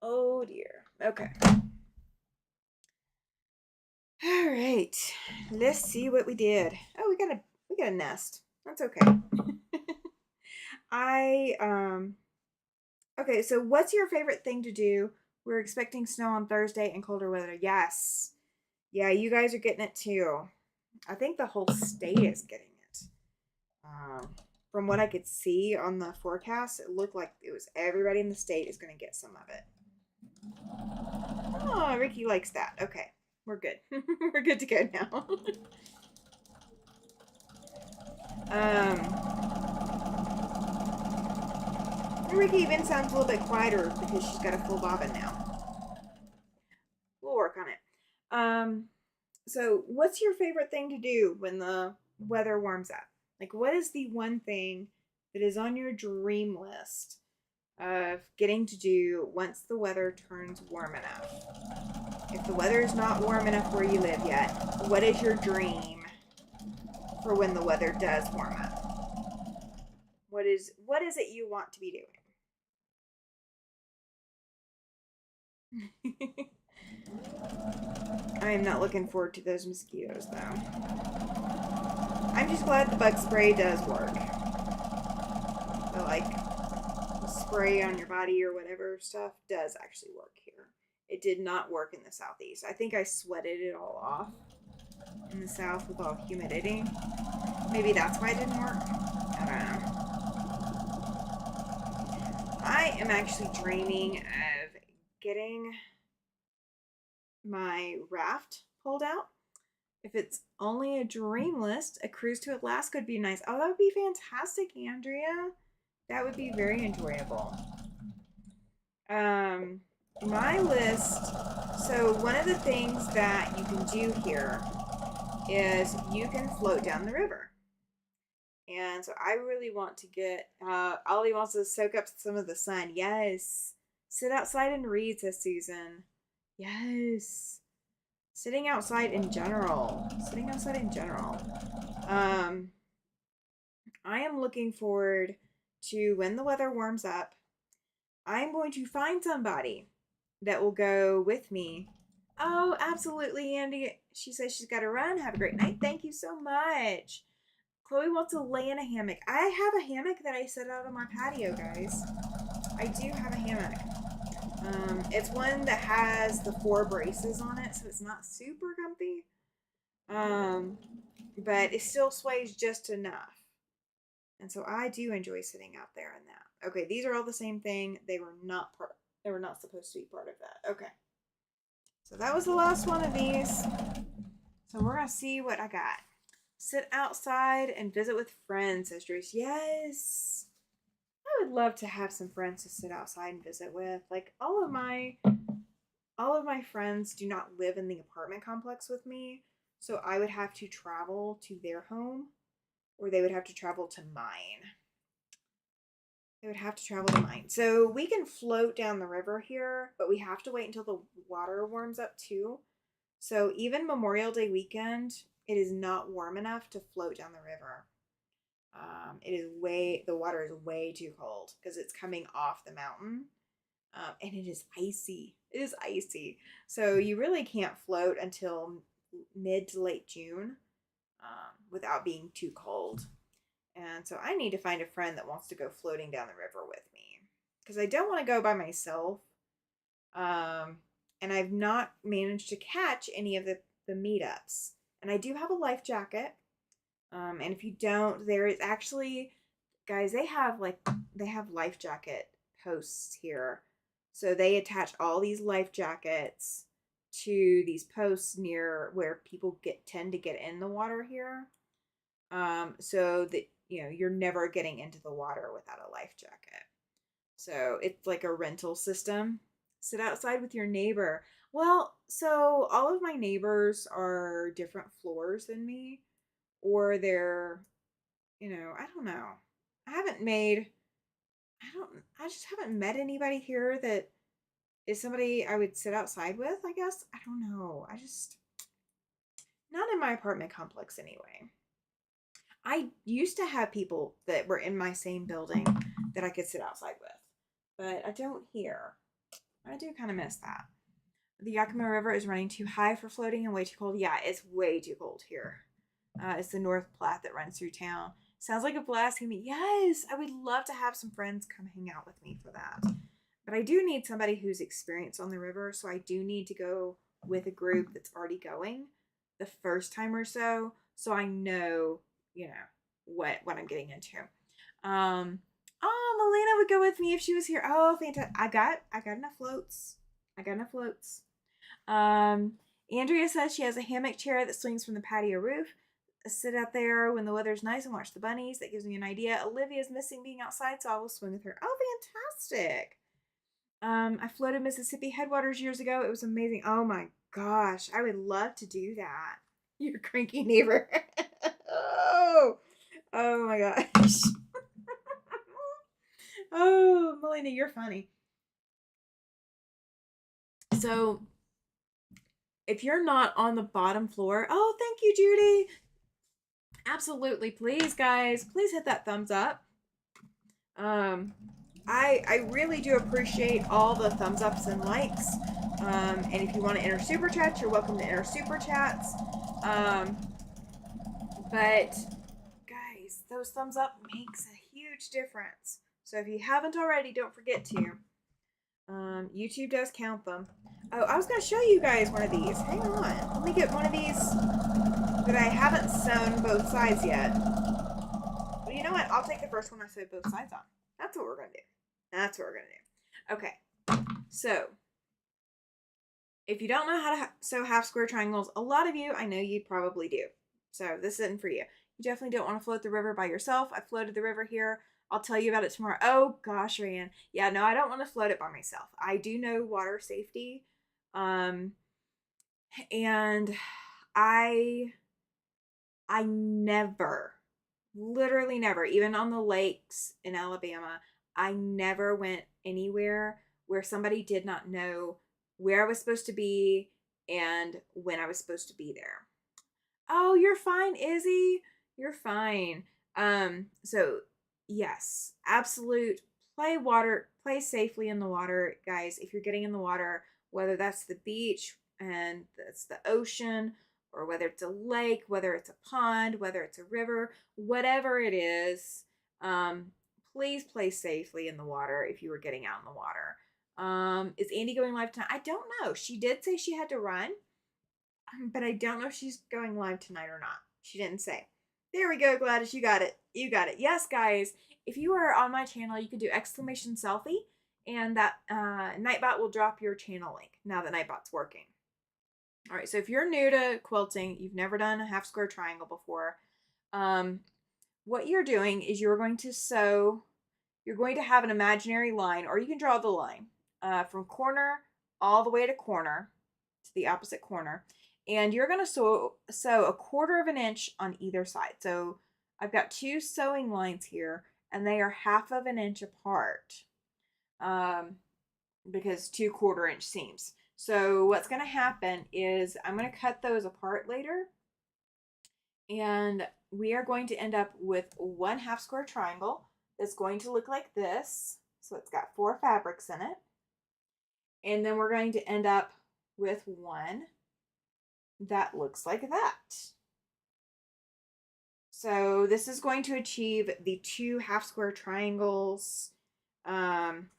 Oh dear. Okay. All right. Let's see what we did. Oh, we got a nest. That's okay. I okay, so what's your favorite thing to do? We're expecting snow on Thursday and colder weather. Yes. Yeah, you guys are getting it too. I think the whole state is getting it. Um, from what I could see on the forecast, it looked like it was everybody in the state is going to get some of it. Oh, Ricky likes that. Okay, we're good. We're good to go now. Ricky even sounds a little bit quieter because she's got a full bobbin now. We'll work on it. So what's your favorite thing to do when the weather warms up? Like, what is the one thing that is on your dream list of getting to do once the weather turns warm enough? If the weather is not warm enough where you live yet, what is your dream for when the weather does warm up? What is it you want to be doing? I am not looking forward to those mosquitoes though. I'm just glad the bug spray does work. The like spray on your body or whatever stuff does actually work here. It did not work in the southeast. I think I sweated it all off in the south with all humidity. Maybe that's why it didn't work. I don't know. I am actually dreaming of getting my raft pulled out. If it's only a dream list, a cruise to Alaska would be nice. Oh, that would be fantastic, Andrea. That would be very enjoyable. My list. So one of the things that you can do here is you can float down the river. And so I really want to get. Ollie wants to soak up some of the sun. Yes. Sit outside and read, says Susan. Yes. Sitting outside in general. Sitting outside in general. I am looking forward to when the weather warms up. I'm going to find somebody that will go with me. Oh, absolutely, Andy. She says she's got to run. Have a great night. Thank you so much. Chloe wants to lay in a hammock. I have a hammock that I set out on my patio, guys. I do have a hammock. It's one that has the 4 braces on it, so it's not super comfy. But it still sways just enough. And so I do enjoy sitting out there in that. Okay, these are all the same thing. They were not supposed to be part of that. Okay. So that was the last one of these. So we're gonna see what I got. Sit outside and visit with friends, says Joyce. Yes. I would love to have some friends to sit outside and visit with. Like all of my friends do not live in the apartment complex with me, so I would have to travel to their home or they would have to travel to mine. They would have to travel to mine. So we can float down the river here, but we have to wait until the water warms up too. So even Memorial Day weekend, it is not warm enough to float down the river. The water is way too cold because it's coming off the mountain. And it is icy. It is icy. So you really can't float until mid to late June without being too cold. And so I need to find a friend that wants to go floating down the river with me because I don't want to go by myself. And I've not managed to catch any of the meetups. And I do have a life jacket. And if you don't, there is actually, guys, they have life jacket posts here. So they attach all these life jackets to these posts near where people tend to get in the water here. So that you're never getting into the water without a life jacket. So it's like a rental system. Sit outside with your neighbor. Well, so all of my neighbors are different floors than me, or they're, I don't know. I just haven't met anybody here that is somebody I would sit outside with, I guess. I don't know. Not in my apartment complex anyway. I used to have people that were in my same building that I could sit outside with, but I don't here. I do kind of miss that. The Yakima River is running too high for floating and way too cold. Yeah, it's way too cold here. It's the North Platte that runs through town. Sounds like a blast. Yes, I would love to have some friends come hang out with me for that. But I do need somebody who's experienced on the river, so I do need to go with a group that's already going the first time or so I know, what I'm getting into. Melina would go with me if she was here. Oh, fantastic. I got enough floats. Andrea says she has a hammock chair that swings from the patio roof. Sit out there when the weather's nice and watch the bunnies. That gives me an idea. Olivia's missing being outside, so I will swing with her. Oh, fantastic. I floated Mississippi headwaters years ago. It was amazing. Oh my gosh. I would love to do that. Your cranky neighbor. Oh my gosh. Oh, Melina, you're funny. So, if you're not on the bottom floor, oh, thank you, Judy. Absolutely, please, guys, please hit that thumbs up. I really do appreciate all the thumbs ups and likes. And if you want to enter super chats, you're welcome to enter super chats. But guys, those thumbs up makes a huge difference. So if you haven't already, don't forget to. YouTube does count them. Oh, I was going to show you guys one of these. Hang on. Let me get one of these that I haven't sewn both sides yet. Well, you know what? I'll take the first one I sewed both sides on. That's what we're going to do. Okay. So, if you don't know how to sew half square triangles, a lot of you, I know you probably do. So, this isn't for you. You definitely don't want to float the river by yourself. I floated the river here. I'll tell you about it tomorrow. Oh gosh, Ryan. Yeah, no, I don't want to float it by myself. I do know water safety. And I never, literally never, even on the lakes in Alabama, I never went anywhere where somebody did not know where I was supposed to be and when I was supposed to be there. Oh, you're fine, Izzy. You're fine. So yes, absolute play safely in the water, guys. If you're getting in the water, whether that's the beach and that's the ocean, or whether it's a lake, whether it's a pond, whether it's a river, whatever it is, please play safely in the water if you were getting out in the water. Is Andy going live tonight? I don't know. She did say she had to run, but I don't know if she's going live tonight or not. She didn't say. There we go, Gladys. You got it. Yes, guys. If you are on my channel, you can do exclamation selfie, and that Nightbot will drop your channel link now that Nightbot's working. All right, so if you're new to quilting, you've never done a half square triangle before, what you're doing is you're going to have an imaginary line, or you can draw the line from corner all the way to corner, to the opposite corner, and you're going to sew 1/4 of an inch on either side. So I've got 2 sewing lines here, and they are 1/2 an inch apart, because 2 1/4 inch seams. So what's going to happen is I'm going to cut those apart later, and we are going to end up with 1 half square triangle that's going to look like this. So it's got 4 fabrics in it. And then we're going to end up with one that looks like that. So this is going to achieve the 2 half square triangles, and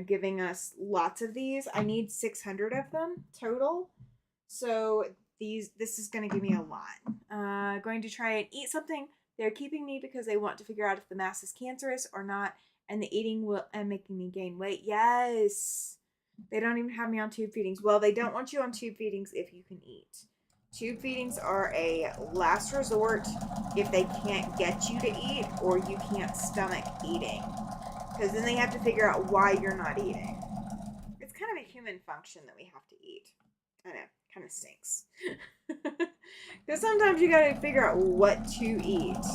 giving us lots of these. I need 600 of them total. So this is going to give me a lot. Going to try and eat something. They're keeping me because they want to figure out if the mass is cancerous or not, and the eating will making me gain weight. Yes. They don't even have me on tube feedings. Well, they don't want you on tube feedings if you can eat. Tube feedings are a last resort if they can't get you to eat or you can't stomach eating. Because then they have to figure out why you're not eating. It's kind of a human function that we have to eat. I know, kind of stinks. Because sometimes you gotta figure out what to eat.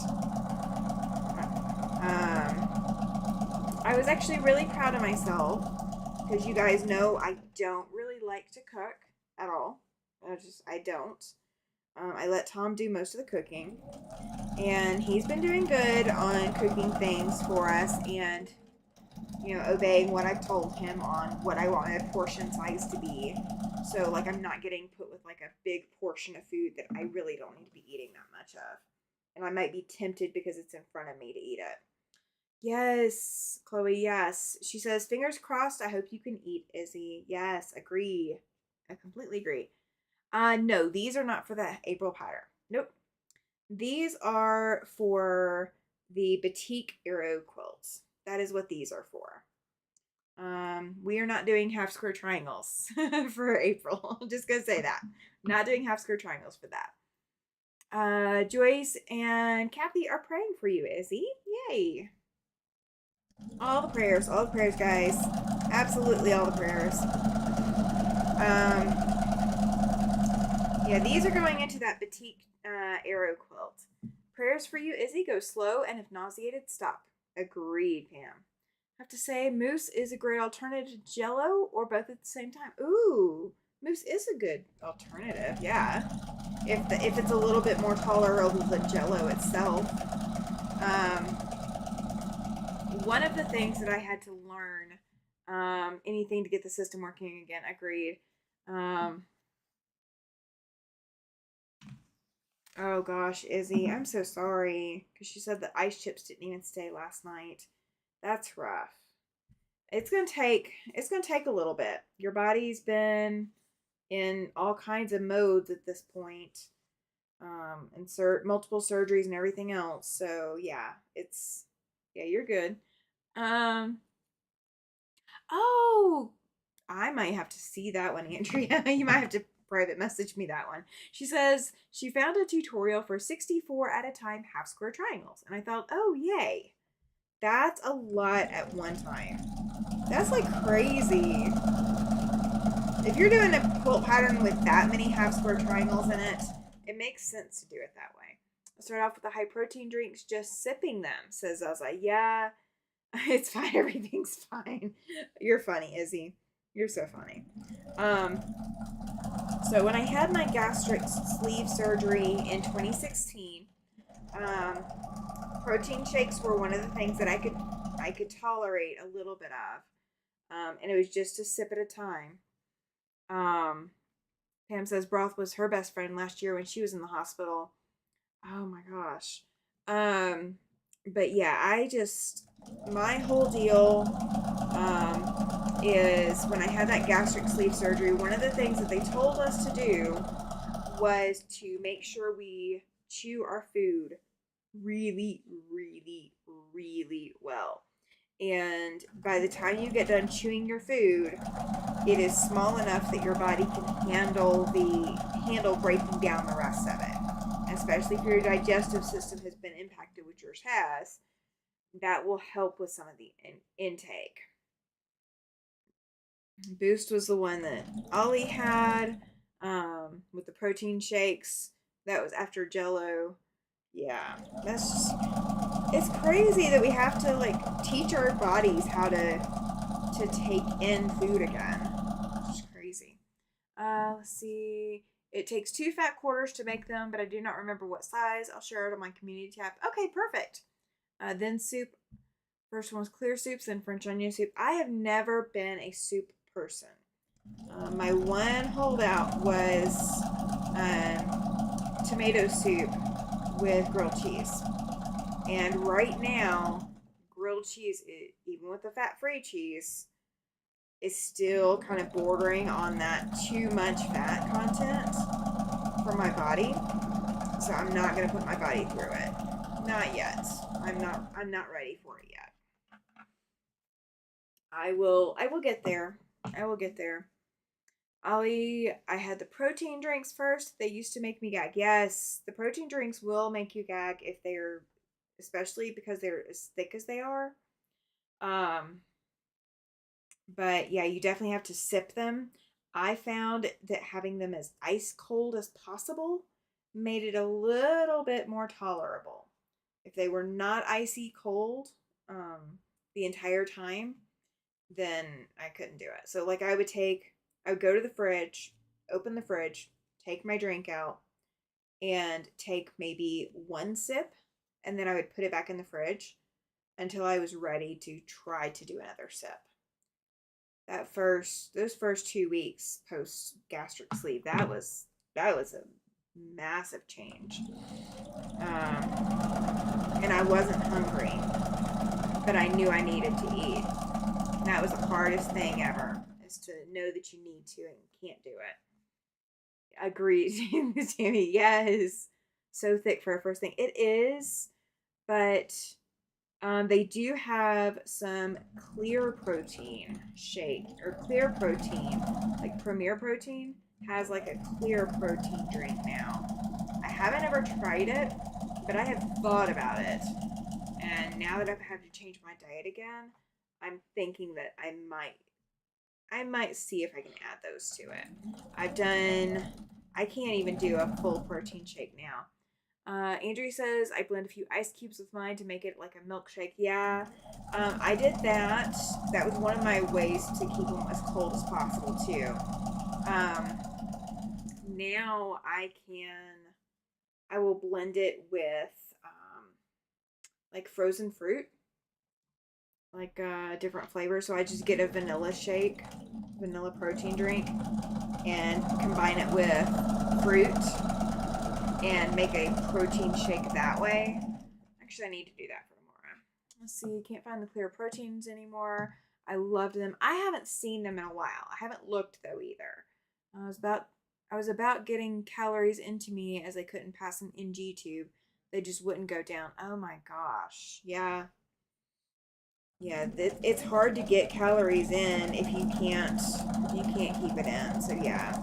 I was actually really proud of myself because you guys know I don't really like to cook at all. I don't. I let Tom do most of the cooking, and he's been doing good on cooking things for us and obeying what I've told him on what I want a portion size to be. So like I'm not getting put with like a big portion of food that I really don't need to be eating that much of. And I might be tempted because it's in front of me to eat it. Yes, Chloe, yes. She says, fingers crossed, I hope you can eat, Izzy. Yes, agree. I completely agree. No, these are not for the April powder. Nope. These are for the Batik Aero quilts. That is what these are for. We are not doing half square triangles for April. I'm just gonna say that. Not doing half square triangles for that. Joyce and Kathy are praying for you, Izzy. Yay. All the prayers, guys. Absolutely all the prayers. Yeah, these are going into that Batik Aero quilt. Prayers for you, Izzy. Go slow, and if nauseated, stop. Agreed, Pam. I have to say, mousse is a great alternative to Jello, or both at the same time. Ooh, mousse is a good alternative. Yeah, if it's a little bit more tolerable than Jello itself. One of the things that I had to learn, anything to get the system working again. Agreed. Oh gosh, Izzy, I'm so sorry because she said the ice chips didn't even stay last night. That's rough. It's gonna take a little bit. Your body's been in all kinds of modes at this point, insert multiple surgeries and everything else. So yeah, you're good. Um, oh, I might have to see that one, Andrea. You might have to private message me that one. She says she found a tutorial for 64 at a time half square triangles, and I thought, oh yay, that's a lot at one time. That's like crazy. If you're doing a quilt pattern with that many half square triangles in it, it makes sense to do it that way. I'll start off with the high protein drinks, just sipping them, says Elsa. Yeah, it's fine. Everything's fine. You're funny, Izzy. You're so funny. So when I had my gastric sleeve surgery in 2016, protein shakes were one of the things that I could tolerate a little bit of, and it was just a sip at a time. Pam says broth was her best friend last year when she was in the hospital. Oh my gosh. But yeah, my whole deal is when I had that gastric sleeve surgery, one of the things that they told us to do was to make sure we chew our food really, really, really well. And by the time you get done chewing your food, it is small enough that your body can handle breaking down the rest of it. Especially if your digestive system has been impacted, which yours has, that will help with some of the intake. Boost was the one that Ollie had with the protein shakes. That was after Jello. Yeah, it's crazy that we have to like teach our bodies how to take in food again. It's crazy. Let's see. It takes 2 fat quarters to make them, but I do not remember what size. I'll share it on my community tab. Okay, perfect. Then soup. First one was clear soups, then French onion soup. I have never been a soup person. My one holdout was tomato soup with grilled cheese. And right now, grilled cheese, even with the fat-free cheese, is still kind of bordering on that too much fat content for my body. So I'm not going to put my body through it. Not yet. I'm not ready for it yet. I will get there. I will get there. Ollie, I had the protein drinks first. They used to make me gag. Yes, the protein drinks will make you gag if they're, especially because they're as thick as they are. But yeah, you definitely have to sip them. I found that having them as ice cold as possible made it a little bit more tolerable. If they were not icy cold the entire time, then I couldn't do it. So like I would go to the fridge, open the fridge, take my drink out, and take maybe one sip, and then I would put it back in the fridge until I was ready to try to do another sip. Those first 2 weeks post gastric sleeve, that was a massive change. And I wasn't hungry, but I knew I needed to eat. And that was the hardest thing ever, is to know that you need to and can't do it. Agreed, Tammy. Yes, so thick for a first thing. It is, but they do have some clear protein shake or clear protein, like Premier Protein has like a clear protein drink now. I haven't ever tried it, but I have thought about it. And now that I've had to change my diet again, I'm thinking that I might see if I can add those to it. I can't even do a full protein shake now. Andrew says I blend a few ice cubes with mine to make it like a milkshake. Yeah, I did that. That was one of my ways to keep them as cold as possible too. Now I will blend it with like frozen fruit, like different flavors. So I just get a vanilla shake, vanilla protein drink, and combine it with fruit and make a protein shake that way. Actually, I need to do that for tomorrow. Let's see, can't find the clear proteins anymore. I loved them. I haven't seen them in a while. I haven't looked though either. I was about getting calories into me as I couldn't pass an NG tube. They just wouldn't go down. Oh my gosh. Yeah. Yeah, it's hard to get calories in if you can't keep it in. So yeah.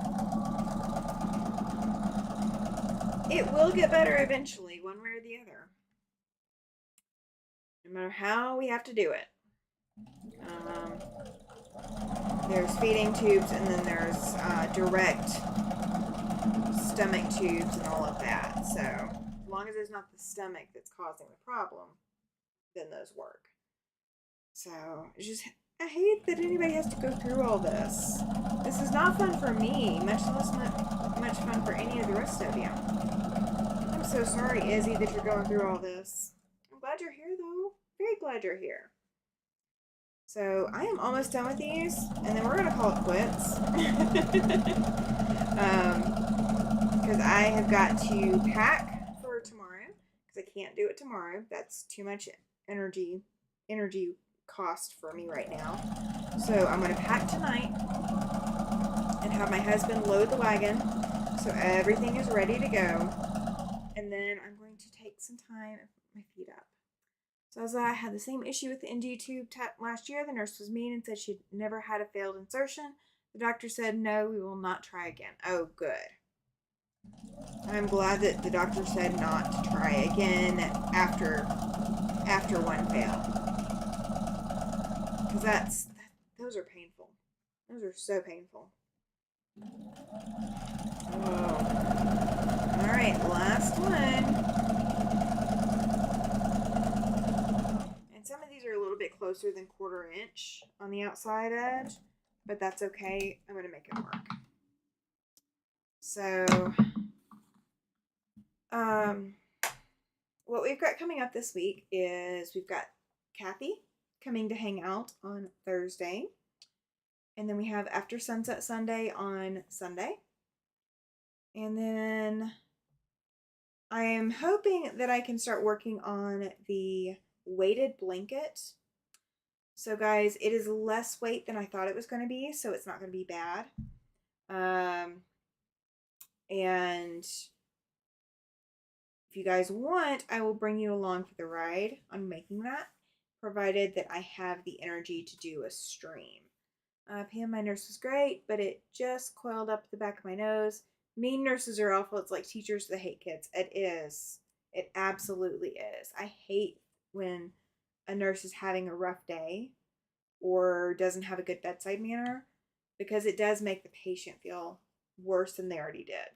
It will get better eventually, one way or the other. No matter how we have to do it. There's feeding tubes, and then there's direct stomach tubes and all of that. So as long as it's not the stomach that's causing the problem, then those work. So I hate that anybody has to go through all this. This is not fun for me, much less much fun for any of the rest of you. I'm so sorry, Izzy, that you're going through all this. I'm glad you're here, though. Very glad you're here. So I am almost done with these, and then we're gonna call it quits. Because I have got to pack for tomorrow, because I can't do it tomorrow. That's too much energy cost for me right now. So I'm gonna pack tonight and have my husband load the wagon so everything is ready to go. And then I'm going to take some time and put my feet up. So as I had the same issue with the NG tube last year, the nurse was mean and said she'd never had a failed insertion. The doctor said, no, we will not try again. Oh, good. I'm glad that the doctor said not to try again after one failed. Because those are painful. Those are so painful. Oh. All right, last one. Some of these are a little bit closer than 1/4 inch on the outside edge, but that's okay. I'm going to make it work. So, what we've got coming up this week is we've got Kathy coming to hang out on Thursday. And then we have After Sunset Sunday on Sunday. And then I am hoping that I can start working on the weighted blanket. So guys, it is less weight than I thought it was going to be, so it's not going to be bad. And if you guys want, I will bring you along for the ride on making that, provided that I have the energy to do a stream. Pam, my nurse was great, but it just coiled up the back of my nose. Mean nurses are awful. It's like teachers that hate kids. It is. It absolutely is. I hate when a nurse is having a rough day or doesn't have a good bedside manner, because it does make the patient feel worse than they already did.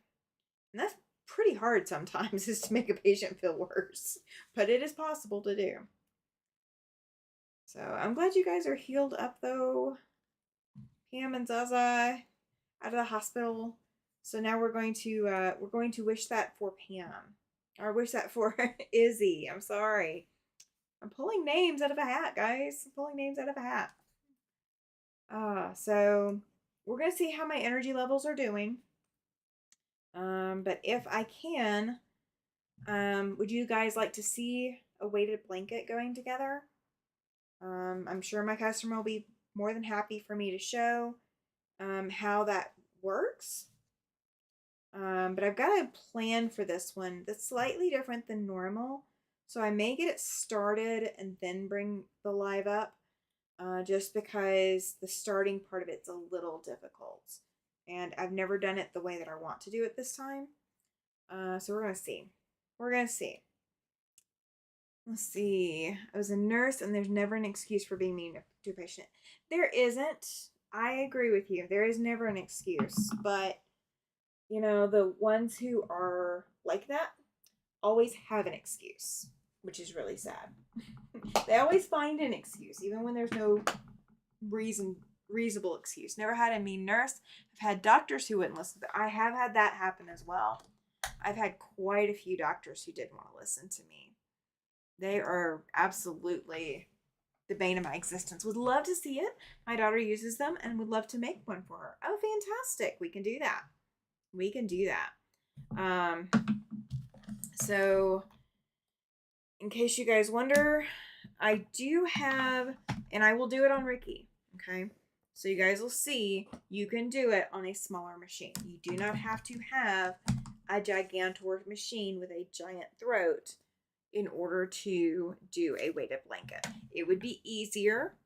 And that's pretty hard sometimes, is to make a patient feel worse, but it is possible to do. So I'm glad you guys are healed up though. Pam and Zaza out of the hospital. So now we're going to wish that for Pam. Or wish that for Izzy. I'm sorry. I'm pulling names out of a hat, guys. I'm pulling names out of a hat. So we're gonna see how my energy levels are doing. But if I can, would you guys like to see a weighted blanket going together? I'm sure my customer will be more than happy for me to show how that works. But I've got a plan for this one that's slightly different than normal. So I may get it started and then bring the live up, just because the starting part of it's a little difficult. And I've never done it the way that I want to do it this time. So we're going to see. We're going to see. Let's see. I was a nurse, and there's never an excuse for being mean to a patient. There isn't. I agree with you. There is never an excuse. But, you know, the ones who are like that always have an excuse, which is really sad. They always find an excuse, even when there's no reasonable excuse. Never had a mean nurse. I've had doctors who wouldn't listen. I have had that happen as well. I've had quite a few doctors who didn't want to listen to me. They are absolutely the bane of my existence. Would love to see it. My daughter uses them and would love to make one for her. Oh, fantastic. We can do that. We can do that. So, in case you guys wonder, I do have, and I will do it on Ricky, okay? So you guys will see you can do it on a smaller machine. You do not have to have a gigantor machine with a giant throat in order to do a weighted blanket. It would be easier,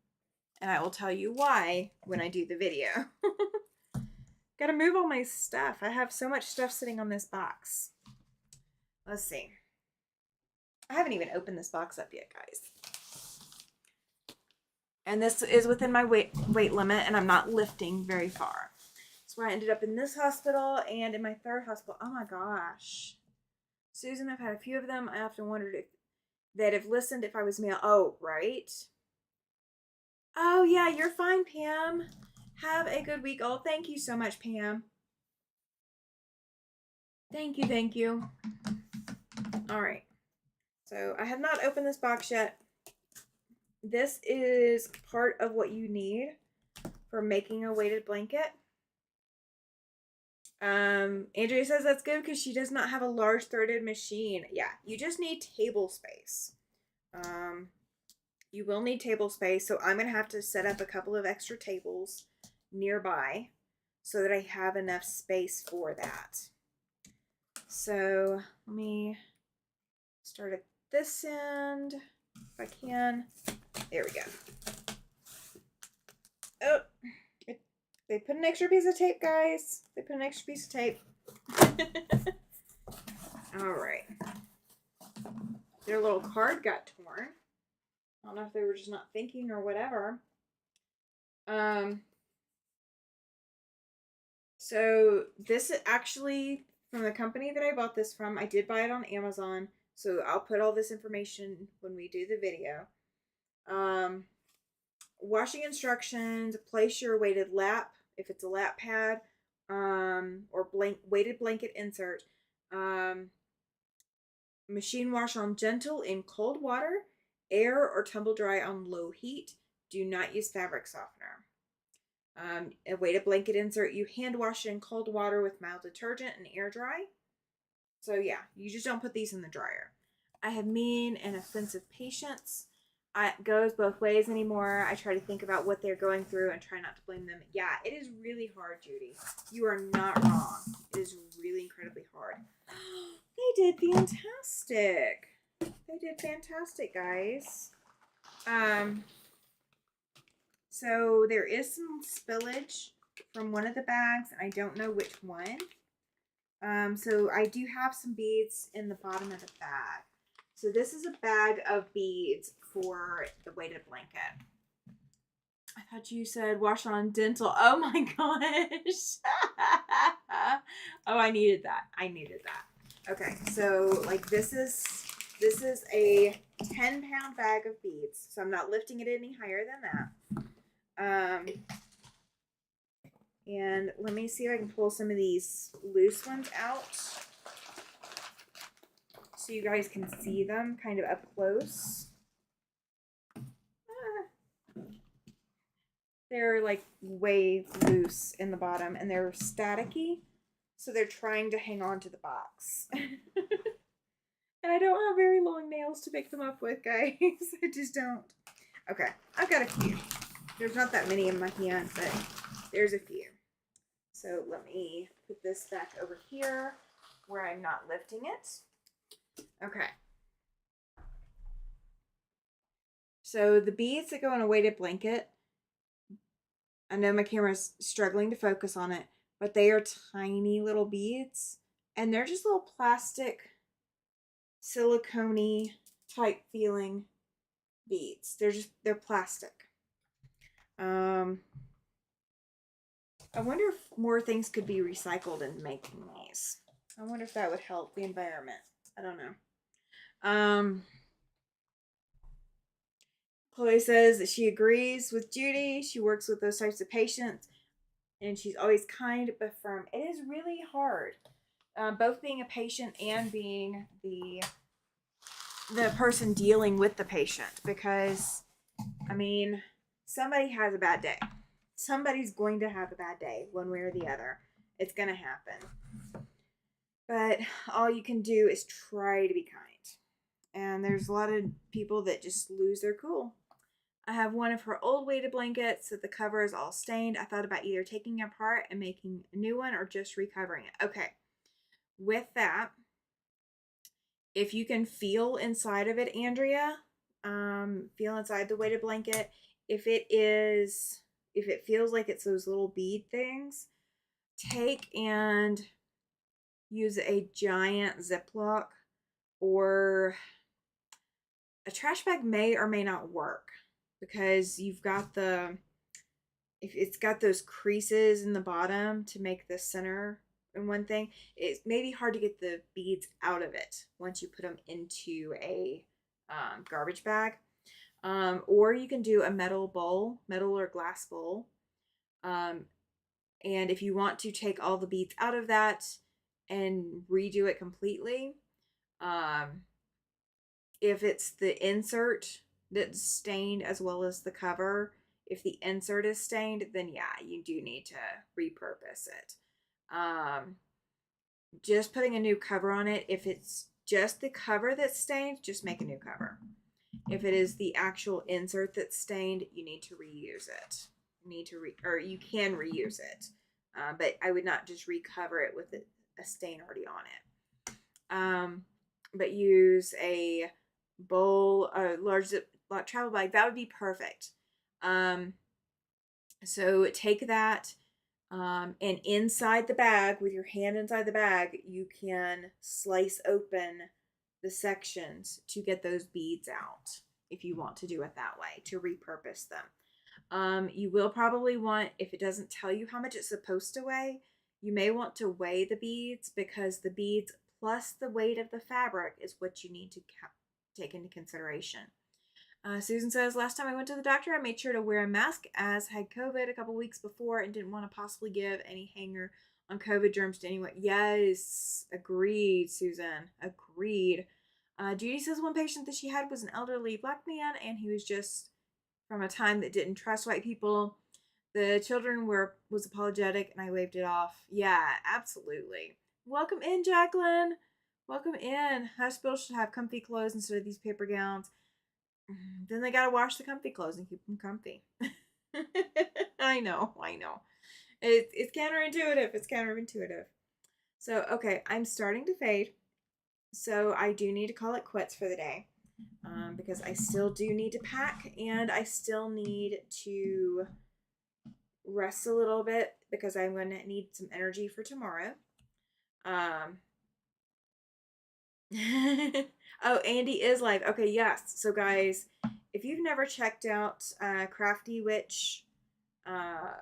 and I will tell you why when I do the video. Gotta move all my stuff. I have so much stuff sitting on this box. Let's see. I haven't even opened this box up yet, guys. And this is within my weight limit, and I'm not lifting very far. That's where I ended up in this hospital and in my third hospital. Oh my gosh. Susan, I've had a few of them. I often wondered if they'd have listened if I was male. Oh, right. Oh, yeah, you're fine, Pam. Have a good week. Oh, thank you so much, Pam. Thank you, thank you. All right. So I have not opened this box yet. This is part of what you need for making a weighted blanket. Andrea says that's good because she does not have a large threaded machine. Yeah, you just need table space. You will need table space, so I'm going to have to set up a couple of extra tables nearby so that I have enough space for that. So let me start at this end if I can. There we go. Oh, they put an extra piece of tape, guys. They put an extra piece of tape. All right. Their little card got torn. I don't know if they were just not thinking or whatever. So this is actually from the company that I bought this from. I did buy it on Amazon, so I'll put all this information when we do the video. Washing instructions, place your weighted lap, if it's a lap pad, or weighted blanket insert. Machine wash on gentle in cold water, air or tumble dry on low heat. Do not use fabric softener. A weighted blanket insert, you hand wash it in cold water with mild detergent and air dry. So yeah, you just don't put these in the dryer. I have mean and offensive patients. It goes both ways anymore. I try to think about what they're going through and try not to blame them. Yeah, it is really hard, Judy. You are not wrong. It is really incredibly hard. They did fantastic. They did fantastic, guys. So there is some spillage from one of the bags, and I don't know which one. So I do have some beads in the bottom of the bag. So this is a bag of beads for the weighted blanket. I thought you said wash on dental. Oh my gosh. Oh, I needed that. I needed that. Okay, so like this is This is a 10-pound bag of beads, so I'm not lifting it any higher than that. And let me see if I can pull some of these loose ones out so you guys can see them kind of up close. They're like way loose in the bottom and they're staticky, so they're trying to hang on to the box. And I don't have very long nails to pick them up with, guys. I just don't. Okay, I've got a few. There's not that many in my hand, but there's a few. So let me put this back over here where I'm not lifting it. Okay. So the beads that go in a weighted blanket, I know my camera's struggling to focus on it, but they are tiny little beads, and they're just little plastic, silicone-y type feeling beads. They're plastic. I wonder if more things could be recycled in making these. I wonder if that would help the environment. I don't know. Chloe says that she agrees with Judy. She works with those types of patients, and she's always kind but firm. It is really hard, both being a patient and being the person dealing with the patient, because, I mean, somebody has a bad day. Somebody's going to have a bad day, one way or the other. It's going to happen. But all you can do is try to be kind. And there's a lot of people that just lose their cool. I have one of her old weighted blankets that the cover is all stained. I thought about either taking it apart and making a new one or just recovering it. Okay. With that, if you can feel inside of it, Andrea, feel inside the weighted blanket. If it feels like it's those little bead things, take and use a giant Ziploc, or a trash bag may or may not work, because you've got if it's got those creases in the bottom to make the center in one thing, it may be hard to get the beads out of it once you put them into a garbage bag. Or you can do a metal or glass bowl. And if you want to take all the beads out of that and redo it completely, if it's the insert that's stained as well as the cover, if the insert is stained, then yeah, you do need to repurpose it. Just putting a new cover on it, if it's just the cover that's stained, just make a new cover. If it is the actual insert that's stained, you need to reuse it. You can reuse it, but I would not just recover it with a stain already on it. But use a bowl, a large travel bag. That would be perfect. So take that, and inside the bag, with your hand inside the bag, you can slice open the sections to get those beads out, if you want to do it that way, to repurpose them. You will probably want, if it doesn't tell you how much it's supposed to weigh, you may want to weigh the beads, because the beads plus the weight of the fabric is what you need to take into consideration. Susan says, last time I went to the doctor, I made sure to wear a mask as I had COVID a couple weeks before and didn't want to possibly give any hanger on COVID germs to anyone. Yes, agreed, Susan. Agreed. Judy says one patient that she had was an elderly black man, and he was just from a time that didn't trust white people. The children was apologetic, and I waved it off. Yeah, absolutely. Welcome in, Jacqueline. Welcome in. Hospitals should have comfy clothes instead of these paper gowns. Then they gotta wash the comfy clothes and keep them comfy. I know. It's counterintuitive. So, okay, I'm starting to fade. So I do need to call it quits for the day, because I still do need to pack, and I still need to rest a little bit, because I'm going to need some energy for tomorrow. Oh, Andy is live. Okay, yes. So guys, if you've never checked out Crafty Witch, let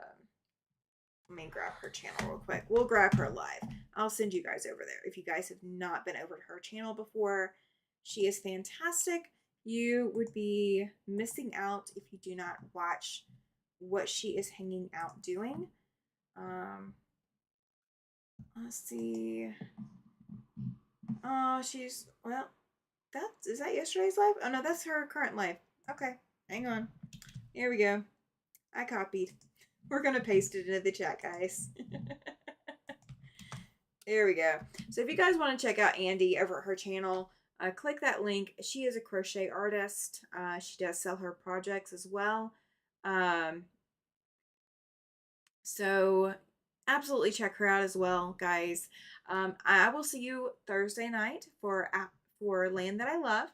me grab her channel real quick. We'll grab her live. I'll send you guys over there. If you guys have not been over to her channel before, She is fantastic. You would be missing out if you do not watch what she is hanging out doing. Um, let's see. Oh, she's well. Is that yesterday's live? Oh no, that's her current life. Okay, hang on. Here we go. I copied. We're gonna paste it into the chat, guys. There we go. So if you guys want to check out Andy over at her channel, click that link. She is a crochet artist. She does sell her projects as well. Um, so absolutely check her out as well, guys. I will see you Thursday night for Land That I Love.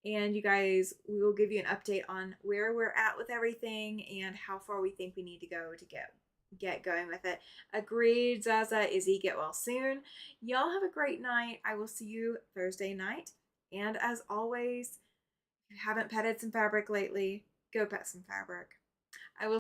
And you guys, we will give you an update on where we're at with everything and how far we think we need to go to get going with it. Agreed, Zaza, Izzy, get well soon. Y'all have a great night. I will see you Thursday night. And as always, if you haven't petted some fabric lately, go pet some fabric.